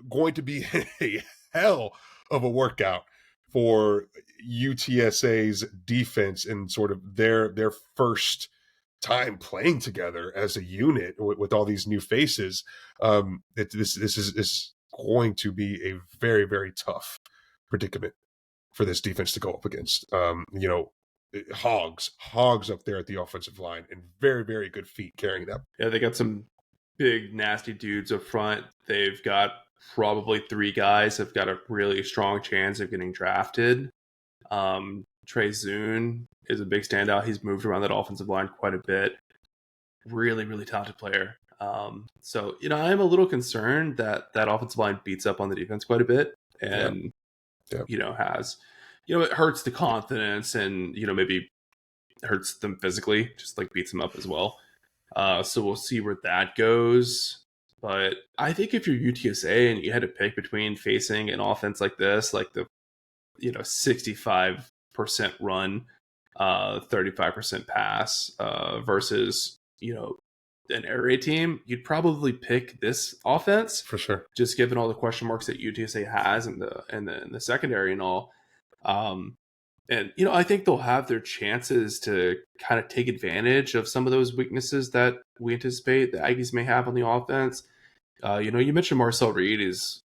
going to be a hell of a workout for UTSA's defense and sort of their first time playing together as a unit with all these new faces. This is going to be a very very tough predicament for this defense to go up against. You know, hogs up there at the offensive line, and very very good feet carrying them. Yeah, they got some big nasty dudes up front. They've got probably 3 guys have got a really strong chance of getting drafted. Trey Zune is a big standout. He's moved around that offensive line quite a bit. Really, really talented player. So, I am a little concerned that that offensive line beats up on the defense quite a bit Yeah. and, Yeah. has, it hurts the confidence and, maybe hurts them physically, just like beats them up as well. So we'll see where that goes. But I think if you're UTSA and you had to pick between facing an offense like this, like the 65% run, 35% pass, versus an air raid team, you'd probably pick this offense, For sure. just given all the question marks that UTSA has in the secondary and all. And I think they'll have their chances to kind of take advantage of some of those weaknesses that we anticipate the Aggies may have on the offense. You mentioned Marcel Reed is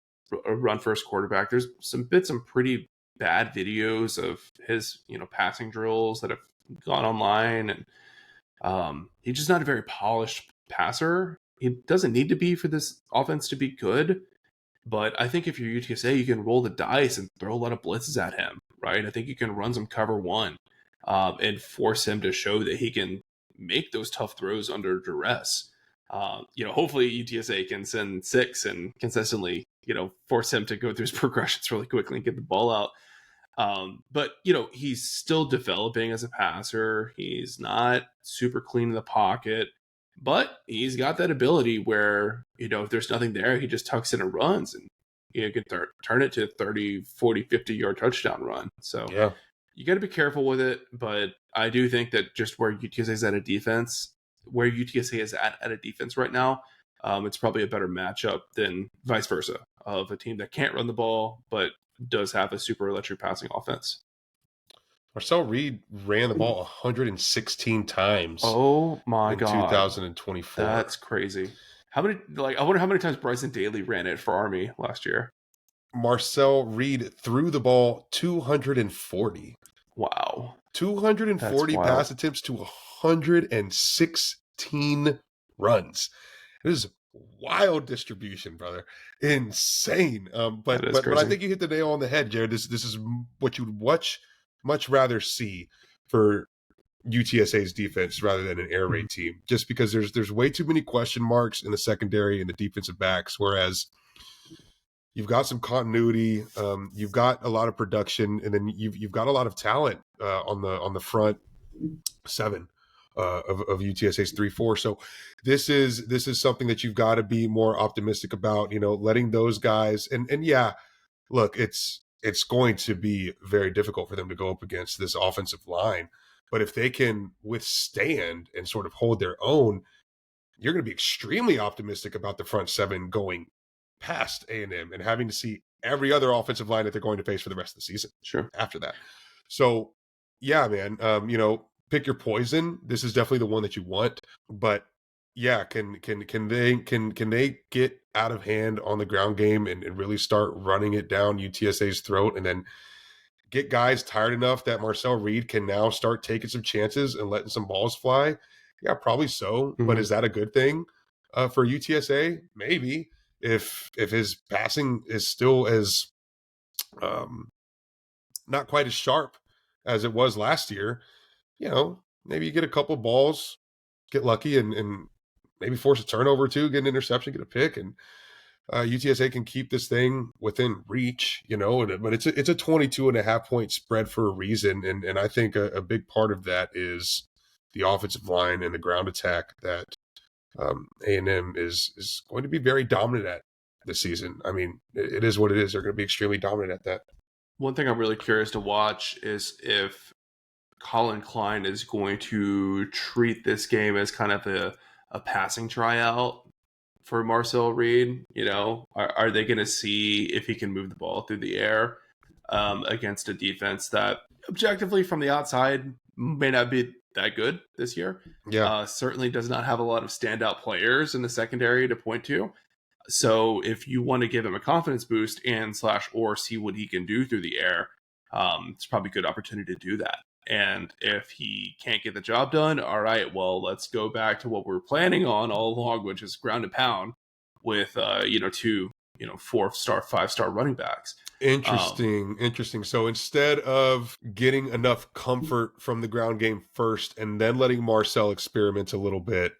a run first quarterback. There's some pretty bad videos of his passing drills that have gone online, and he's just not a very polished passer. He doesn't need to be for this offense to be good. But I think if you're UTSA, you can roll the dice and throw a lot of blitzes at him, right? I think you can run some cover one, and force him to show that he can make those tough throws under duress. Hopefully UTSA can send 6 and consistently, force him to go through his progressions really quickly and get the ball out. But he's still developing as a passer. He's not super clean in the pocket, but he's got that ability where, if there's nothing there, he just tucks in and runs, and can turn it to 30, 40, 50-yard touchdown run. So Yeah. you got to be careful with it. But I do think that just where UTSA is at a defense, a defense right now, it's probably a better matchup than vice versa of a team that can't run the ball, but does have a super electric passing offense. Marcel Reed ran the ball 116 times Oh my in God. 2024. That's crazy. I wonder how many times Bryson Daly ran it for Army last year. Marcel Reed threw the ball 240. Wow. 240 pass attempts to 116 runs. It is wild distribution, brother. Insane. But I think you hit the nail on the head, Jared. This is what you would much rather see for UTSA's defense rather than an air raid team, just because there's way too many question marks in the secondary and the defensive backs, whereas you've got some continuity, you've got a lot of production, and then you've got a lot of talent on the front 7 of UTSA's 3-4. So this is something that you've got to be more optimistic about. Letting those guys and yeah, look, it's going to be very difficult for them to go up against this offensive line. But if they can withstand and sort of hold their own, you're going to be extremely optimistic about the front 7 going past A&M and having to see every other offensive line that they're going to face for the rest of the season. Sure. After that. So, yeah, man, pick your poison. This is definitely the one that you want. But yeah, can they get out of hand on the ground game and really start running it down UTSA's throat, and then get guys tired enough that Marcel Reed can now start taking some chances and letting some balls fly? Yeah, probably so. Mm-hmm. But is that a good thing for UTSA? Maybe. If his passing is still as not quite as sharp as it was last year, maybe you get a couple balls, get lucky, and maybe force a turnover too, get an interception, get a pick, and UTSA can keep this thing within reach, but it's a 22.5 point spread for a reason. And I think a big part of that is the offensive line and the ground attack that A&M is going to be very dominant at this season. I mean, it is what it is. They're going to be extremely dominant at that. One thing I'm really curious to watch is if Colin Klein is going to treat this game as kind of a passing tryout for Marcel Reed. Are they going to see if he can move the ball through the air against a defense that objectively from the outside may not be that good this year? Yeah. Certainly does not have a lot of standout players in the secondary to point to. So if you want to give him a confidence boost or see what he can do through the air, it's probably a good opportunity to do that. And if he can't get the job done, all right, well, let's go back to what we're planning on all along, which is ground and pound with, two 4-star, 5-star running backs. Interesting. So instead of getting enough comfort from the ground game first and then letting Marcel experiment a little bit,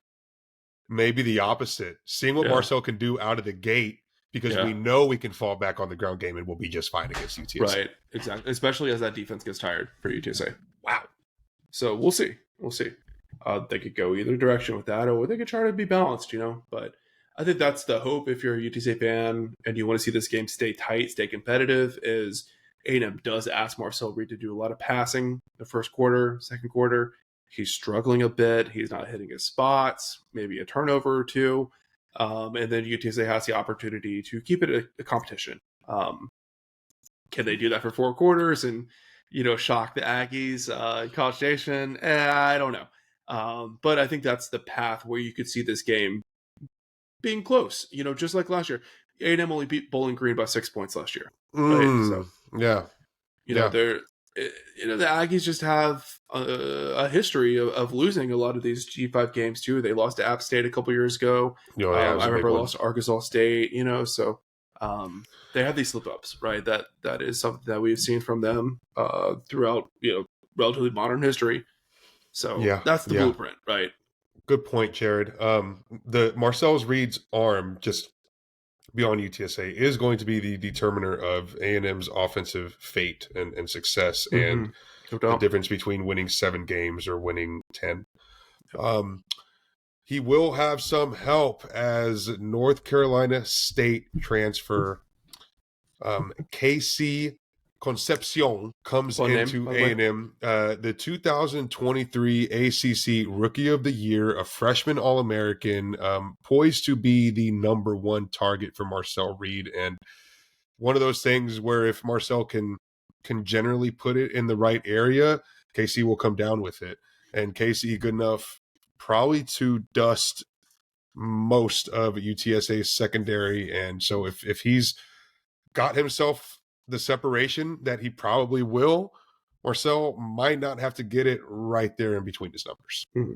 maybe the opposite. Seeing what Yeah, Marcel can do out of the gate, because yeah, we know we can fall back on the ground game and we'll be just fine against UTSA. right, exactly. Especially as that defense gets tired for UTSA. Wow. So we'll see. We'll see. They could go either direction with that, or they could try to be balanced, But I think that's the hope if you're a UTSA fan and you want to see this game stay tight, stay competitive, is A&M does ask Marcel Reed to do a lot of passing the first quarter, second quarter. He's struggling a bit. He's not hitting his spots, maybe a turnover or two. And then UTSA has the opportunity to keep it a competition. Can they do that for 4 quarters and shock the Aggies in College Station? I don't know. But I think that's the path where you could see this game being close. Just like last year, A&M only beat Bowling Green by 6 points last year, right? So Yeah. they're the Aggies just have a history of losing a lot of these G5 games too. They lost to App State a couple years ago. Oh, yeah, it was I a big remember one. lost to Arkansas State. So they have these slip ups, right? That is something that we've seen from them throughout relatively modern history. So Yeah, that's the yeah. blueprint, right? Good point, Jared. The Marcellus Reed's arm, just beyond UTSA, is going to be the determiner of A&M's offensive fate and success, Mm-hmm. and No the doubt. difference between winning 7 games or winning 10. He will have some help as North Carolina State transfer KC Concepcion comes Fun name, into by the way. A&M. The 2023 ACC Rookie of the Year, a freshman All-American, poised to be the number 1 target for Marcel Reed. And one of those things where if Marcel can generally put it in the right area, KC will come down with it. And KC good enough probably to dust most of UTSA's secondary. And so if he's got himself the separation that he probably will, Marcel might not have to get it right there in between his numbers. Mm-hmm.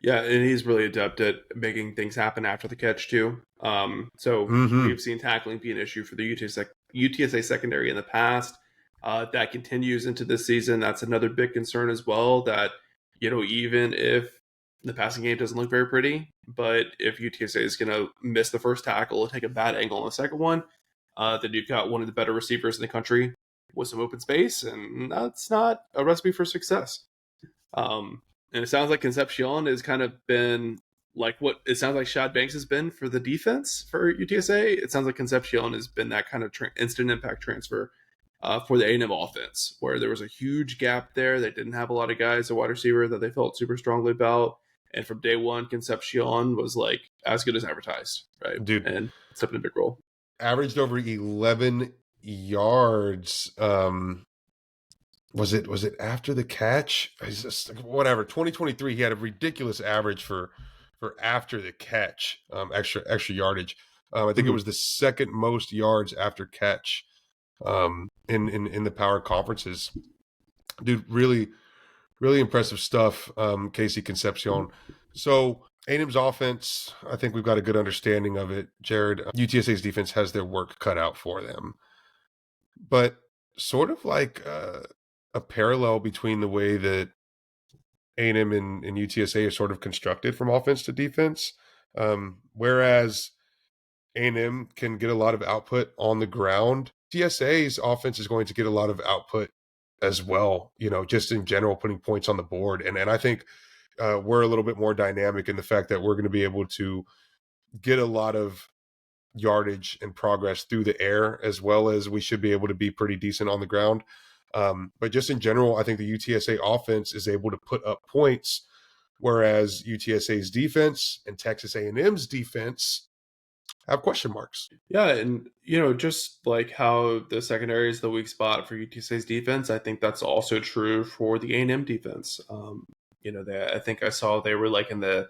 Yeah, and he's really adept at making things happen after the catch too. So we've seen tackling be an issue for the UTSA secondary in the past. That continues into this season. That's another big concern as well. That even if the passing game doesn't look very pretty, but if UTSA is going to miss the first tackle and take a bad angle on the second one, then you've got one of the better receivers in the country with some open space, and that's not a recipe for success. And it sounds like Concepcion has kind of been like what it sounds like Shad Banks has been for the defense for UTSA. It sounds like Concepcion has been that kind of instant impact transfer for the A&M offense, where there was a huge gap there. They didn't have a lot of guys, a wide receiver that they felt super strongly about. And from day one, Concepcion was like as good as advertised, right? Dude, And stepped in a big role. averaged over 11 yards. Was it after the catch? Whatever. 2023, he had a ridiculous average for after the catch, extra yardage. I think it was the second most yards after catch in the power conferences. Dude, really, really impressive stuff, Casey Concepcion. So A&M's offense, I think we've got a good understanding of it. Jared, UTSA's defense has their work cut out for them. But sort of like a parallel between the way that A&M and UTSA are sort of constructed from offense to defense. Whereas A&M can get a lot of output on the ground, UTSA's offense is going to get a lot of output as well, just in general, putting points on the board. And I think we're a little bit more dynamic in the fact that we're going to be able to get a lot of yardage and progress through the air, as well as we should be able to be pretty decent on the ground. But just in general, I think the UTSA offense is able to put up points, whereas UTSA's defense and Texas A&M's defense have question marks. Yeah, and just like how the secondary is the weak spot for UTSA's defense, I think that's also true for the A&M defense. I think I saw they were like in the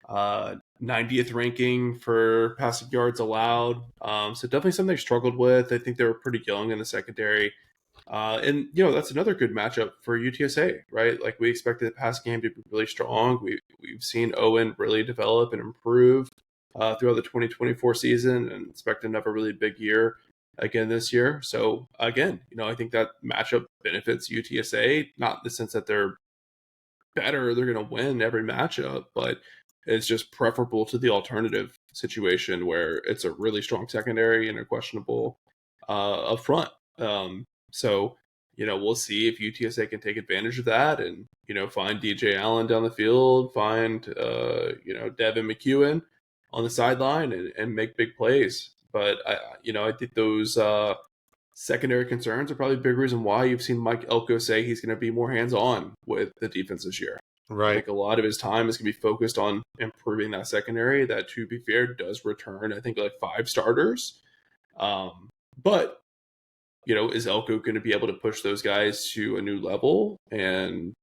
90th ranking for passing yards allowed. So definitely something they struggled with. I think they were pretty young in the secondary. And that's another good matchup for UTSA, right? Like we expected the pass game to be really strong. We've seen Owen really develop and improve. throughout the 2024 season, and expect another really big year again this year. So again, I think that matchup benefits UTSA, not in the sense that they're better, they're going to win every matchup, but it's just preferable to the alternative situation where it's a really strong secondary and a questionable up front. So, we'll see if UTSA can take advantage of that and, find DJ Allen down the field, find, Devin McEwen on the sideline and make big plays. But, I think those secondary concerns are probably a big reason why you've seen Mike Elko say he's going to be more hands-on with the defense this year. I Right. think a lot of his time is going to be focused on improving that secondary that, to be fair, does return, I think, like 5 starters. But, is Elko going to be able to push those guys to a new level and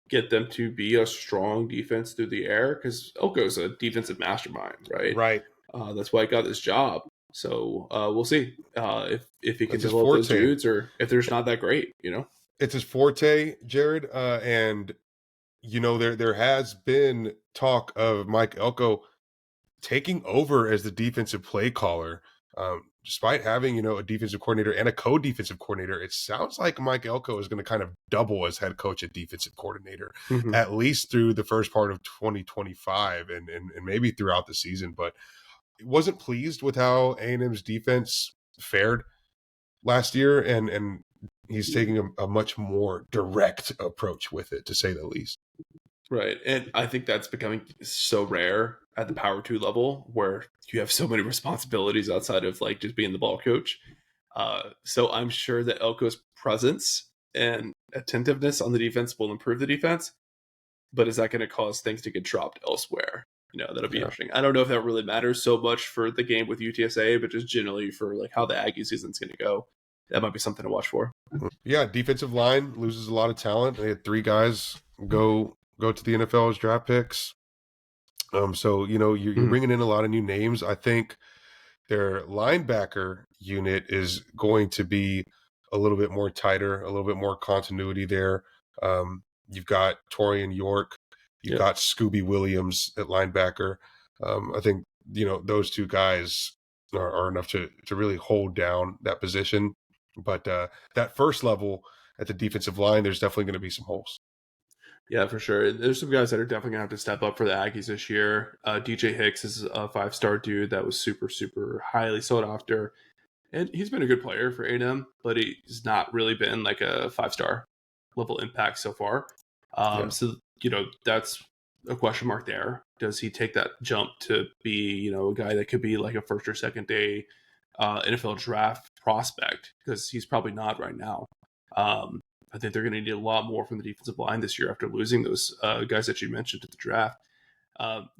get them to be a strong defense through the air? Because Elko's a defensive mastermind, right? Right. That's why he got this job. So we'll see if he can That's his develop those forte. dudes or if they're just not that great, It's his forte, Jared. And there has been talk of Mike Elko taking over as the defensive play caller. Despite having, a defensive coordinator and a co-defensive coordinator, it sounds like Mike Elko is going to kind of double as head coach and defensive coordinator, Mm-hmm. at least through the first part of 2025 and maybe throughout the season. But wasn't pleased with how A&M's defense fared last year, and he's taking a much more direct approach with it, to say the least. Right. And I think that's becoming so rare at the power 2 level where you have so many responsibilities outside of like just being the ball coach. So I'm sure that Elko's presence and attentiveness on the defense will improve the defense, but is that going to cause things to get dropped elsewhere? That'll be Yeah. interesting. I don't know if that really matters so much for the game with UTSA, but just generally for like how the Aggie season's going to go. That might be something to watch for. Yeah, defensive line loses a lot of talent. They had 3 guys go to the NFL as draft picks. So you're bringing in a lot of new names. I think their linebacker unit is going to be a little bit more tighter, a little bit more continuity there. You've got Torian York, you've Yeah. got Scooby Williams at linebacker. I think those 2 guys are enough to really hold down that position. But that first level at the defensive line, there's definitely going to be some holes. Yeah, for sure. There's some guys that are definitely going to have to step up for the Aggies this year. DJ Hicks is a 5-star dude that was super, super highly sought after. And he's been a good player for A&M, but he's not really been like a 5-star level impact so far. Yeah. So, that's a question mark there. Does he take that jump to be, a guy that could be like a first or second day NFL draft prospect? Because he's probably not right now. I think they're going to need a lot more from the defensive line this year after losing those guys that you mentioned at the draft.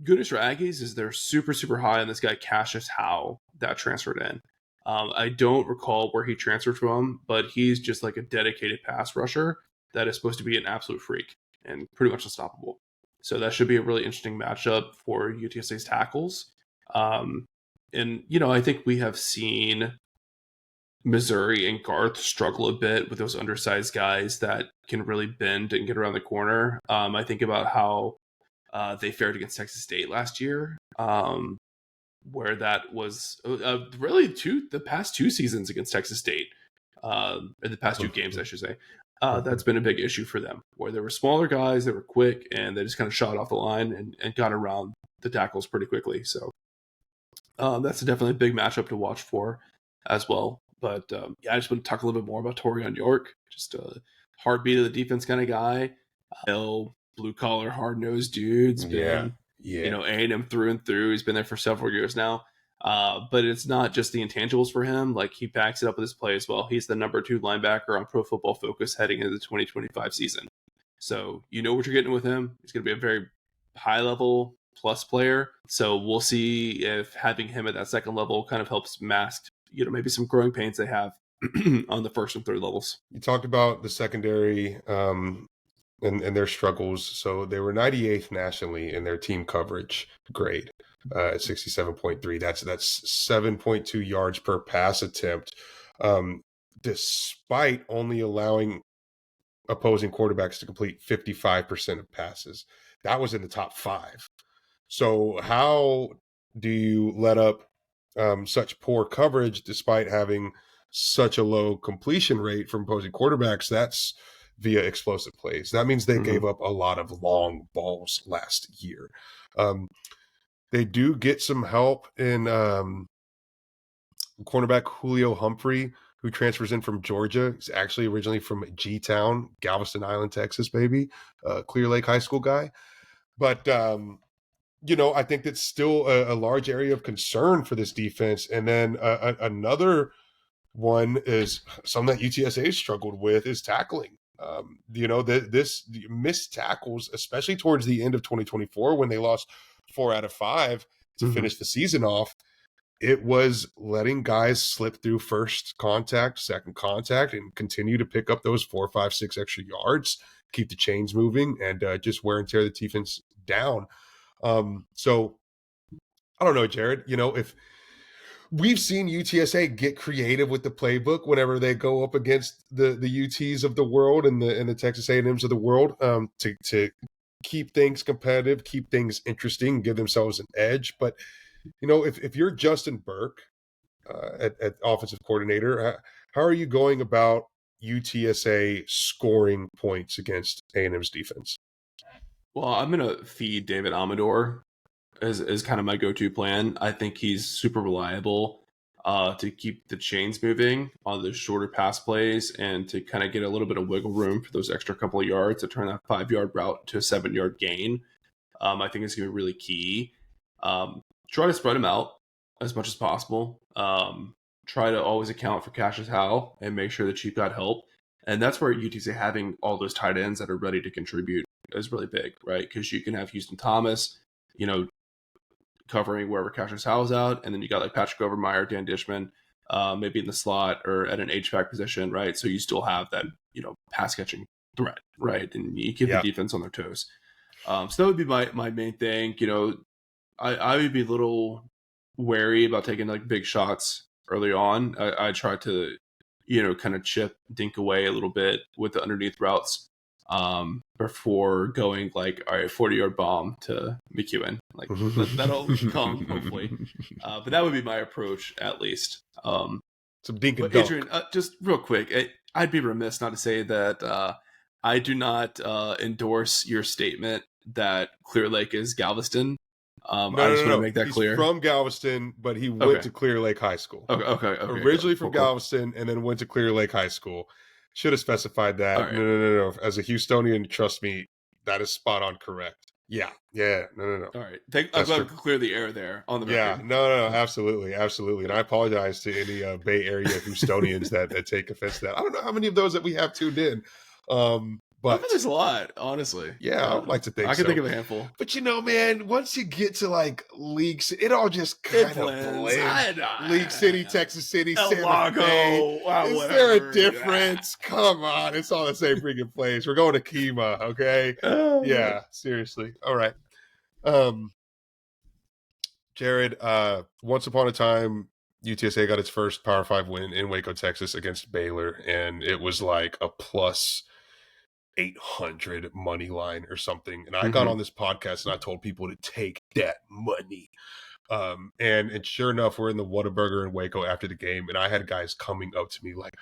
Good news for Aggies is they're super, super high on this guy, Cassius Howe, that transferred in. I don't recall where he transferred from, but he's just like a dedicated pass rusher that is supposed to be an absolute freak and pretty much unstoppable. So that should be a really interesting matchup for UTSA's tackles. And, I think we have seen Missouri and Garth struggle a bit with those undersized guys that can really bend and get around the corner. I think about how they fared against Texas State last year, where that was really the past 2 seasons against Texas State, or the past 2 games, I should say. That's been a big issue for them, where there were smaller guys that were quick and they just kind of shot off the line and got around the tackles pretty quickly. So that's definitely a big matchup to watch for as well. But I just want to talk a little bit more about Torian York, just a heartbeat of the defense kind of guy. Blue collar, hard nosed dude's Yeah. been, A&M through and through. He's been there for several years now. But it's not just the intangibles for him. Like, he backs it up with his play as well. He's the number 2 linebacker on Pro Football Focus heading into the 2025 season. So you know what you're getting with him. He's going to be a very high level plus player. So we'll see if having him at that second level kind of helps mask, maybe some growing pains they have on the first and third levels. You talked about the secondary and their struggles. So they were 98th nationally in their team coverage grade at 67.3. That's 7.2 yards per pass attempt, despite only allowing opposing quarterbacks to complete 55% of passes. That was in the top 5. So how do you let up such poor coverage despite having such a low completion rate from opposing quarterbacks? That's via explosive plays. That means they Mm-hmm. gave up a lot of long balls last year. Um, they do get some help in cornerback Julio Humphrey, who transfers in from Georgia. He's actually originally from G-Town, Galveston Island, Texas, baby. Clear Lake High School guy. But, I think that's still a large area of concern for this defense. And then another one is something that UTSA struggled with is tackling. This missed tackles, especially towards the end of 2024 when they lost 4 out of 5 to Mm-hmm. finish the season off. It was letting guys slip through first contact, second contact, and continue to pick up those 4, 5, 6 extra yards, keep the chains moving, and just wear and tear the defense down. So I don't know, Jared. If we've seen UTSA get creative with the playbook whenever they go up against the UTs of the world and the Texas A&Ms of the world, to keep things competitive, keep things interesting, give themselves an edge. But if you're Justin Burke at offensive coordinator, how are you going about UTSA scoring points against A&M's defense? Well, I'm gonna feed David Amador as kind of my go-to plan. I think he's super reliable to keep the chains moving on the shorter pass plays and to kind of get a little bit of wiggle room for those extra couple of yards to turn that 5-yard route to a 7-yard gain. I think it's going to be really key. Try to spread them out as much as possible. Try to always account for Cassius Howe and make sure that you've got help. And that's where UTC having all those tight ends that are ready to contribute is really big, right? Because you can have Houston Thomas, covering wherever Cassius Howe's out, and then you got like Patrick Overmeyer, Dan Dishman, maybe in the slot or at an HVAC position, right? So you still have that, pass catching threat, right? And you keep the Yeah. defense on their toes. So that would be my main thing. I would be a little wary about taking like big shots early on. I try to, kind of chip dink away a little bit with the underneath routes before going like, all right, 40-yard bomb to McEwen. Like that'll come hopefully. But that would be my approach at least. Some dink and But dunk. Adrian, just real quick, I'd be remiss not to say that I do not endorse your statement that Clear Lake is Galveston. I just want to make that He's clear. from Galveston, but he went Okay. to Clear Lake High School. Okay. Originally from Cool. Galveston and then went to Clear Lake High School. Should have specified that. All right. No. As a Houstonian, trust me, that is spot on correct. Yeah. No. All right. I'm glad to clear the air there on the record. Yeah, no, absolutely. And I apologize to any Bay Area Houstonians that take offense to that. I don't know how many of those that we have tuned in, but there's a lot, honestly. Yeah, I would like to think I can so. think of a handful. But man, once you get to like leagues, it all just kind of blends. League City, Texas City, Santa Fe. Is there a difference? Yeah. Come on, it's all the same freaking place. We're going to Kima, okay? Yeah, seriously. All right. Jared, once upon a time, UTSA got its first Power 5 win in Waco, Texas against Baylor, and it was like a plus 800 money line or something. And I got on this podcast and I told people to take that money. And sure enough, we're in the Whataburger in Waco after the game, and I had guys coming up to me like,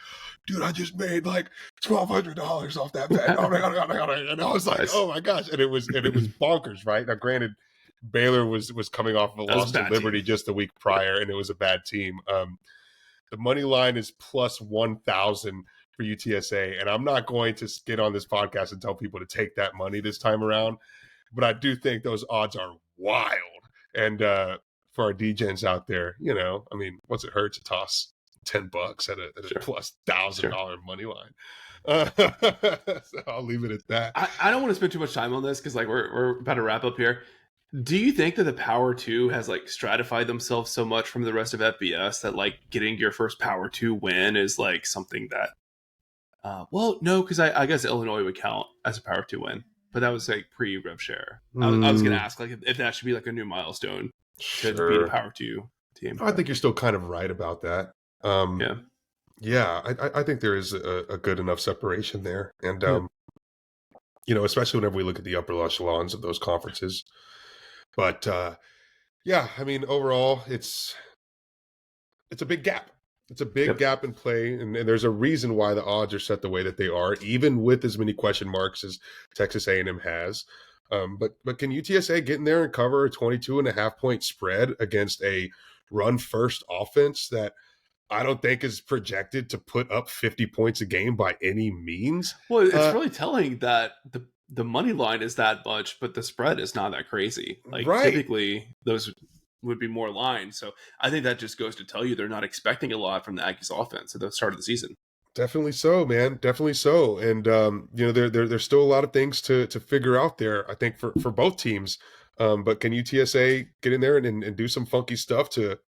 dude, I just made like $1,200 off that bet. Oh my God. And I was like, nice. Oh my gosh. And it was bonkers, right? Now, granted, Baylor was coming off of a loss to Liberty just the week prior, and it was a bad team. The money line is plus 1,000 for UTSA, and I'm not going to get on this podcast and tell people to take that money this time around, but I do think those odds are wild. And for our DJs out there, what's it hurt to toss $10 at a plus $1,000 money line? So I'll leave it at that. I don't want to spend too much time on this because we're about to wrap up here. Do you think that the Power 2 has stratified themselves so much from the rest of FBS that getting your first Power 2 win is something that no, because I guess Illinois would count as a Power 2 win, but that was pre-rev share. I was going to ask if that should be a new milestone to beat a Power 2 team. I think you're still kind of right about that. I think there is a good enough separation there, and especially whenever we look at the upper echelons of those conferences. But Yeah, I mean, overall, it's a big gap. It's a big Yep. gap in play, and there's a reason why the odds are set the way that they are, even with as many question marks as Texas A&M has. But can UTSA get in there and cover a 22.5 point spread against a run first offense that I don't think is projected to put up 50 points a game by any means? Well, it's Uh, really telling that the money line is that much, but the spread is not that crazy. Like right. typically those would be more lines. So I think that just goes to tell you they're not expecting a lot from the Aggies offense at the start of the season. Definitely so, man. Definitely so. And there's still a lot of things to figure out there, I think, for both teams. But can UTSA get in there and do some funky stuff to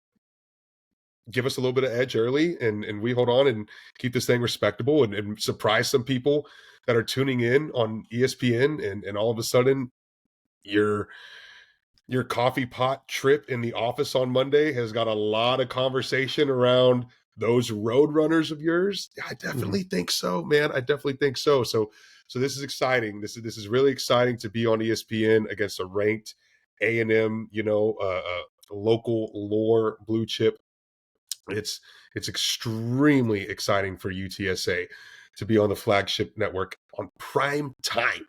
give us a little bit of edge early, and we hold on and keep this thing respectable and surprise some people that are tuning in on ESPN, and all of a sudden you're your coffee pot trip in the office on Monday has got a lot of conversation around those Roadrunners of yours. I Mm-hmm. definitely think so, man. I definitely think so. So this is exciting. This is really exciting to be on ESPN against a ranked A&M, local lore blue chip. It's extremely exciting for UTSA to be on the flagship network on prime time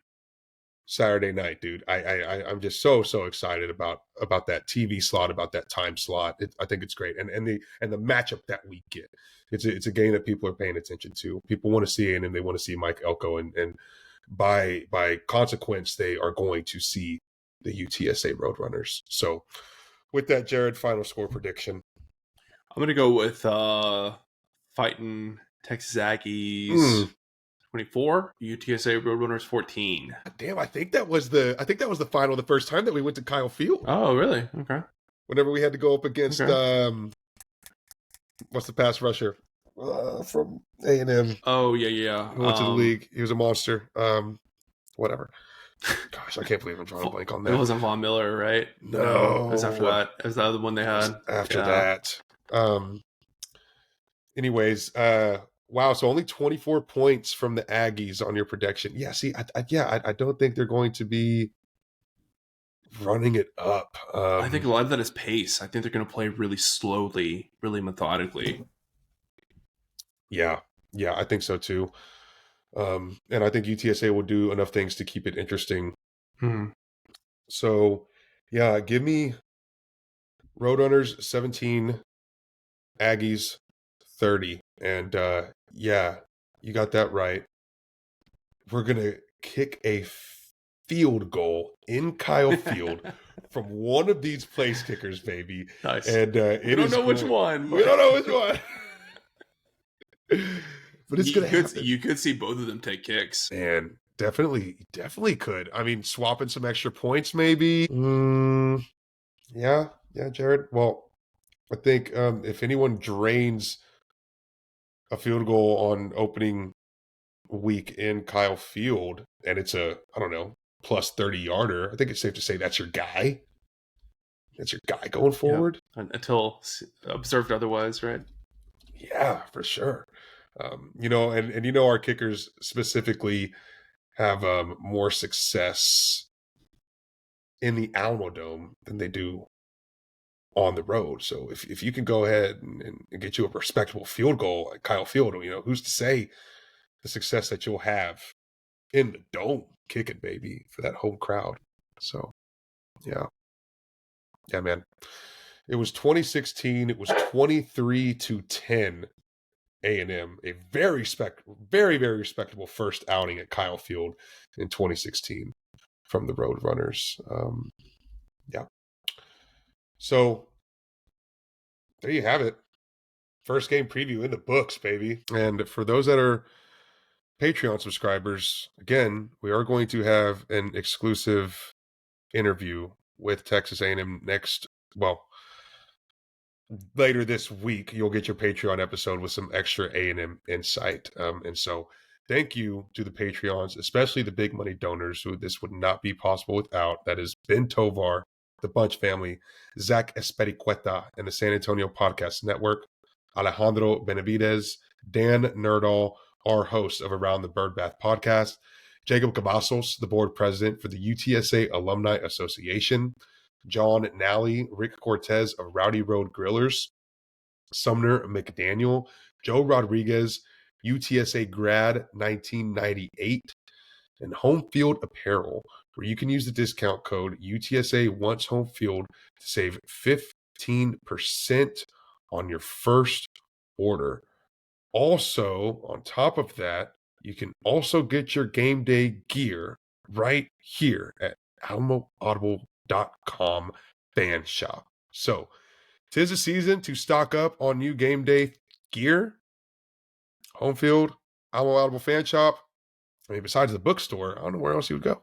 Saturday night, dude. I'm just so excited about that TV slot, about that time slot. I think it's great, and the matchup that we get. It's a game that people are paying attention to. People want to see it, and they want to see Mike Elko, and by consequence, they are going to see the UTSA Roadrunners. So, with that, Jared, final score prediction. I'm gonna go with fighting Texas Aggies Mm, 24, UTSA Roadrunners 14. damn, I think that was the final the first time that we went to Kyle Field. Oh, really? Okay. Whenever we had to go up against Okay. what's the pass rusher from A&M Oh, yeah, yeah. who went to the league. He was a monster. Whatever. Gosh, I can't believe I'm drawing a blank on It that. wasn't Von Miller, right? No, it was after No, that. It was the other one they it was had. after Yeah. that. Um. Anyways, wow. So only 24 points from the Aggies on your prediction. Yeah. See, I don't think they're going to be running it up. I think a lot of that is pace. I think they're going to play really slowly, really methodically. Yeah, yeah, I think so too. And I think UTSA will do enough things to keep it interesting. Hmm. So, yeah, give me Roadrunners 17, Aggies 30. And yeah, you got that right. We're going to kick a field goal in Kyle Field from one of these place kickers, baby. Nice. And We it don't is know which going. one, We but don't know which one. But it's you going to could happen. you could see both of them take kicks. Man, definitely could. I mean, swapping some extra points, maybe. Yeah, Jared. Well, I think if anyone drains a field goal on opening week in Kyle Field, and it's a, I don't know, plus 30 yarder, I think it's safe to say that's your guy. That's your guy going Yep. forward. Until observed otherwise, right? Yeah, for sure. And our kickers specifically have more success in the Alamo Dome than they do on the road. So if you can go ahead and get you a respectable field goal at Kyle Field, who's to say the success that you'll have in the dome kicking, baby, for that home crowd. So yeah. Yeah, man. It was 2016. It was 23-10 A&M. A very, very respectable first outing at Kyle Field in 2016 from the Roadrunners. Yeah. So there you have it. First game preview in the books, baby. And for those that are Patreon subscribers, again, we are going to have an exclusive interview with Texas A&M later this week. You'll get your Patreon episode with some extra A&M insight. And so thank you to the Patreons, especially the big money donors who this would not be possible without. That is Ben Tovar, the Bunch family, Zach Espericueta, and the San Antonio Podcast Network, Alejandro Benavides, Dan Nerdall, our host of Around the Birdbath podcast, Jacob Cavazos, the board president for the UTSA Alumni Association, John Nally, Rick Cortez of Rowdy Road Grillers, Sumner McDaniel, Joe Rodriguez, UTSA grad 1998, and Home Field Apparel, where you can use the discount code UTSA Wants Home Field to save 15% on your first order. Also, on top of that, you can also get your game day gear right here at alamoaudible.com fan shop. So, 'tis the season to stock up on new game day gear. Home field, Alamo Audible fan shop. I mean, besides the bookstore, I don't know where else you would go.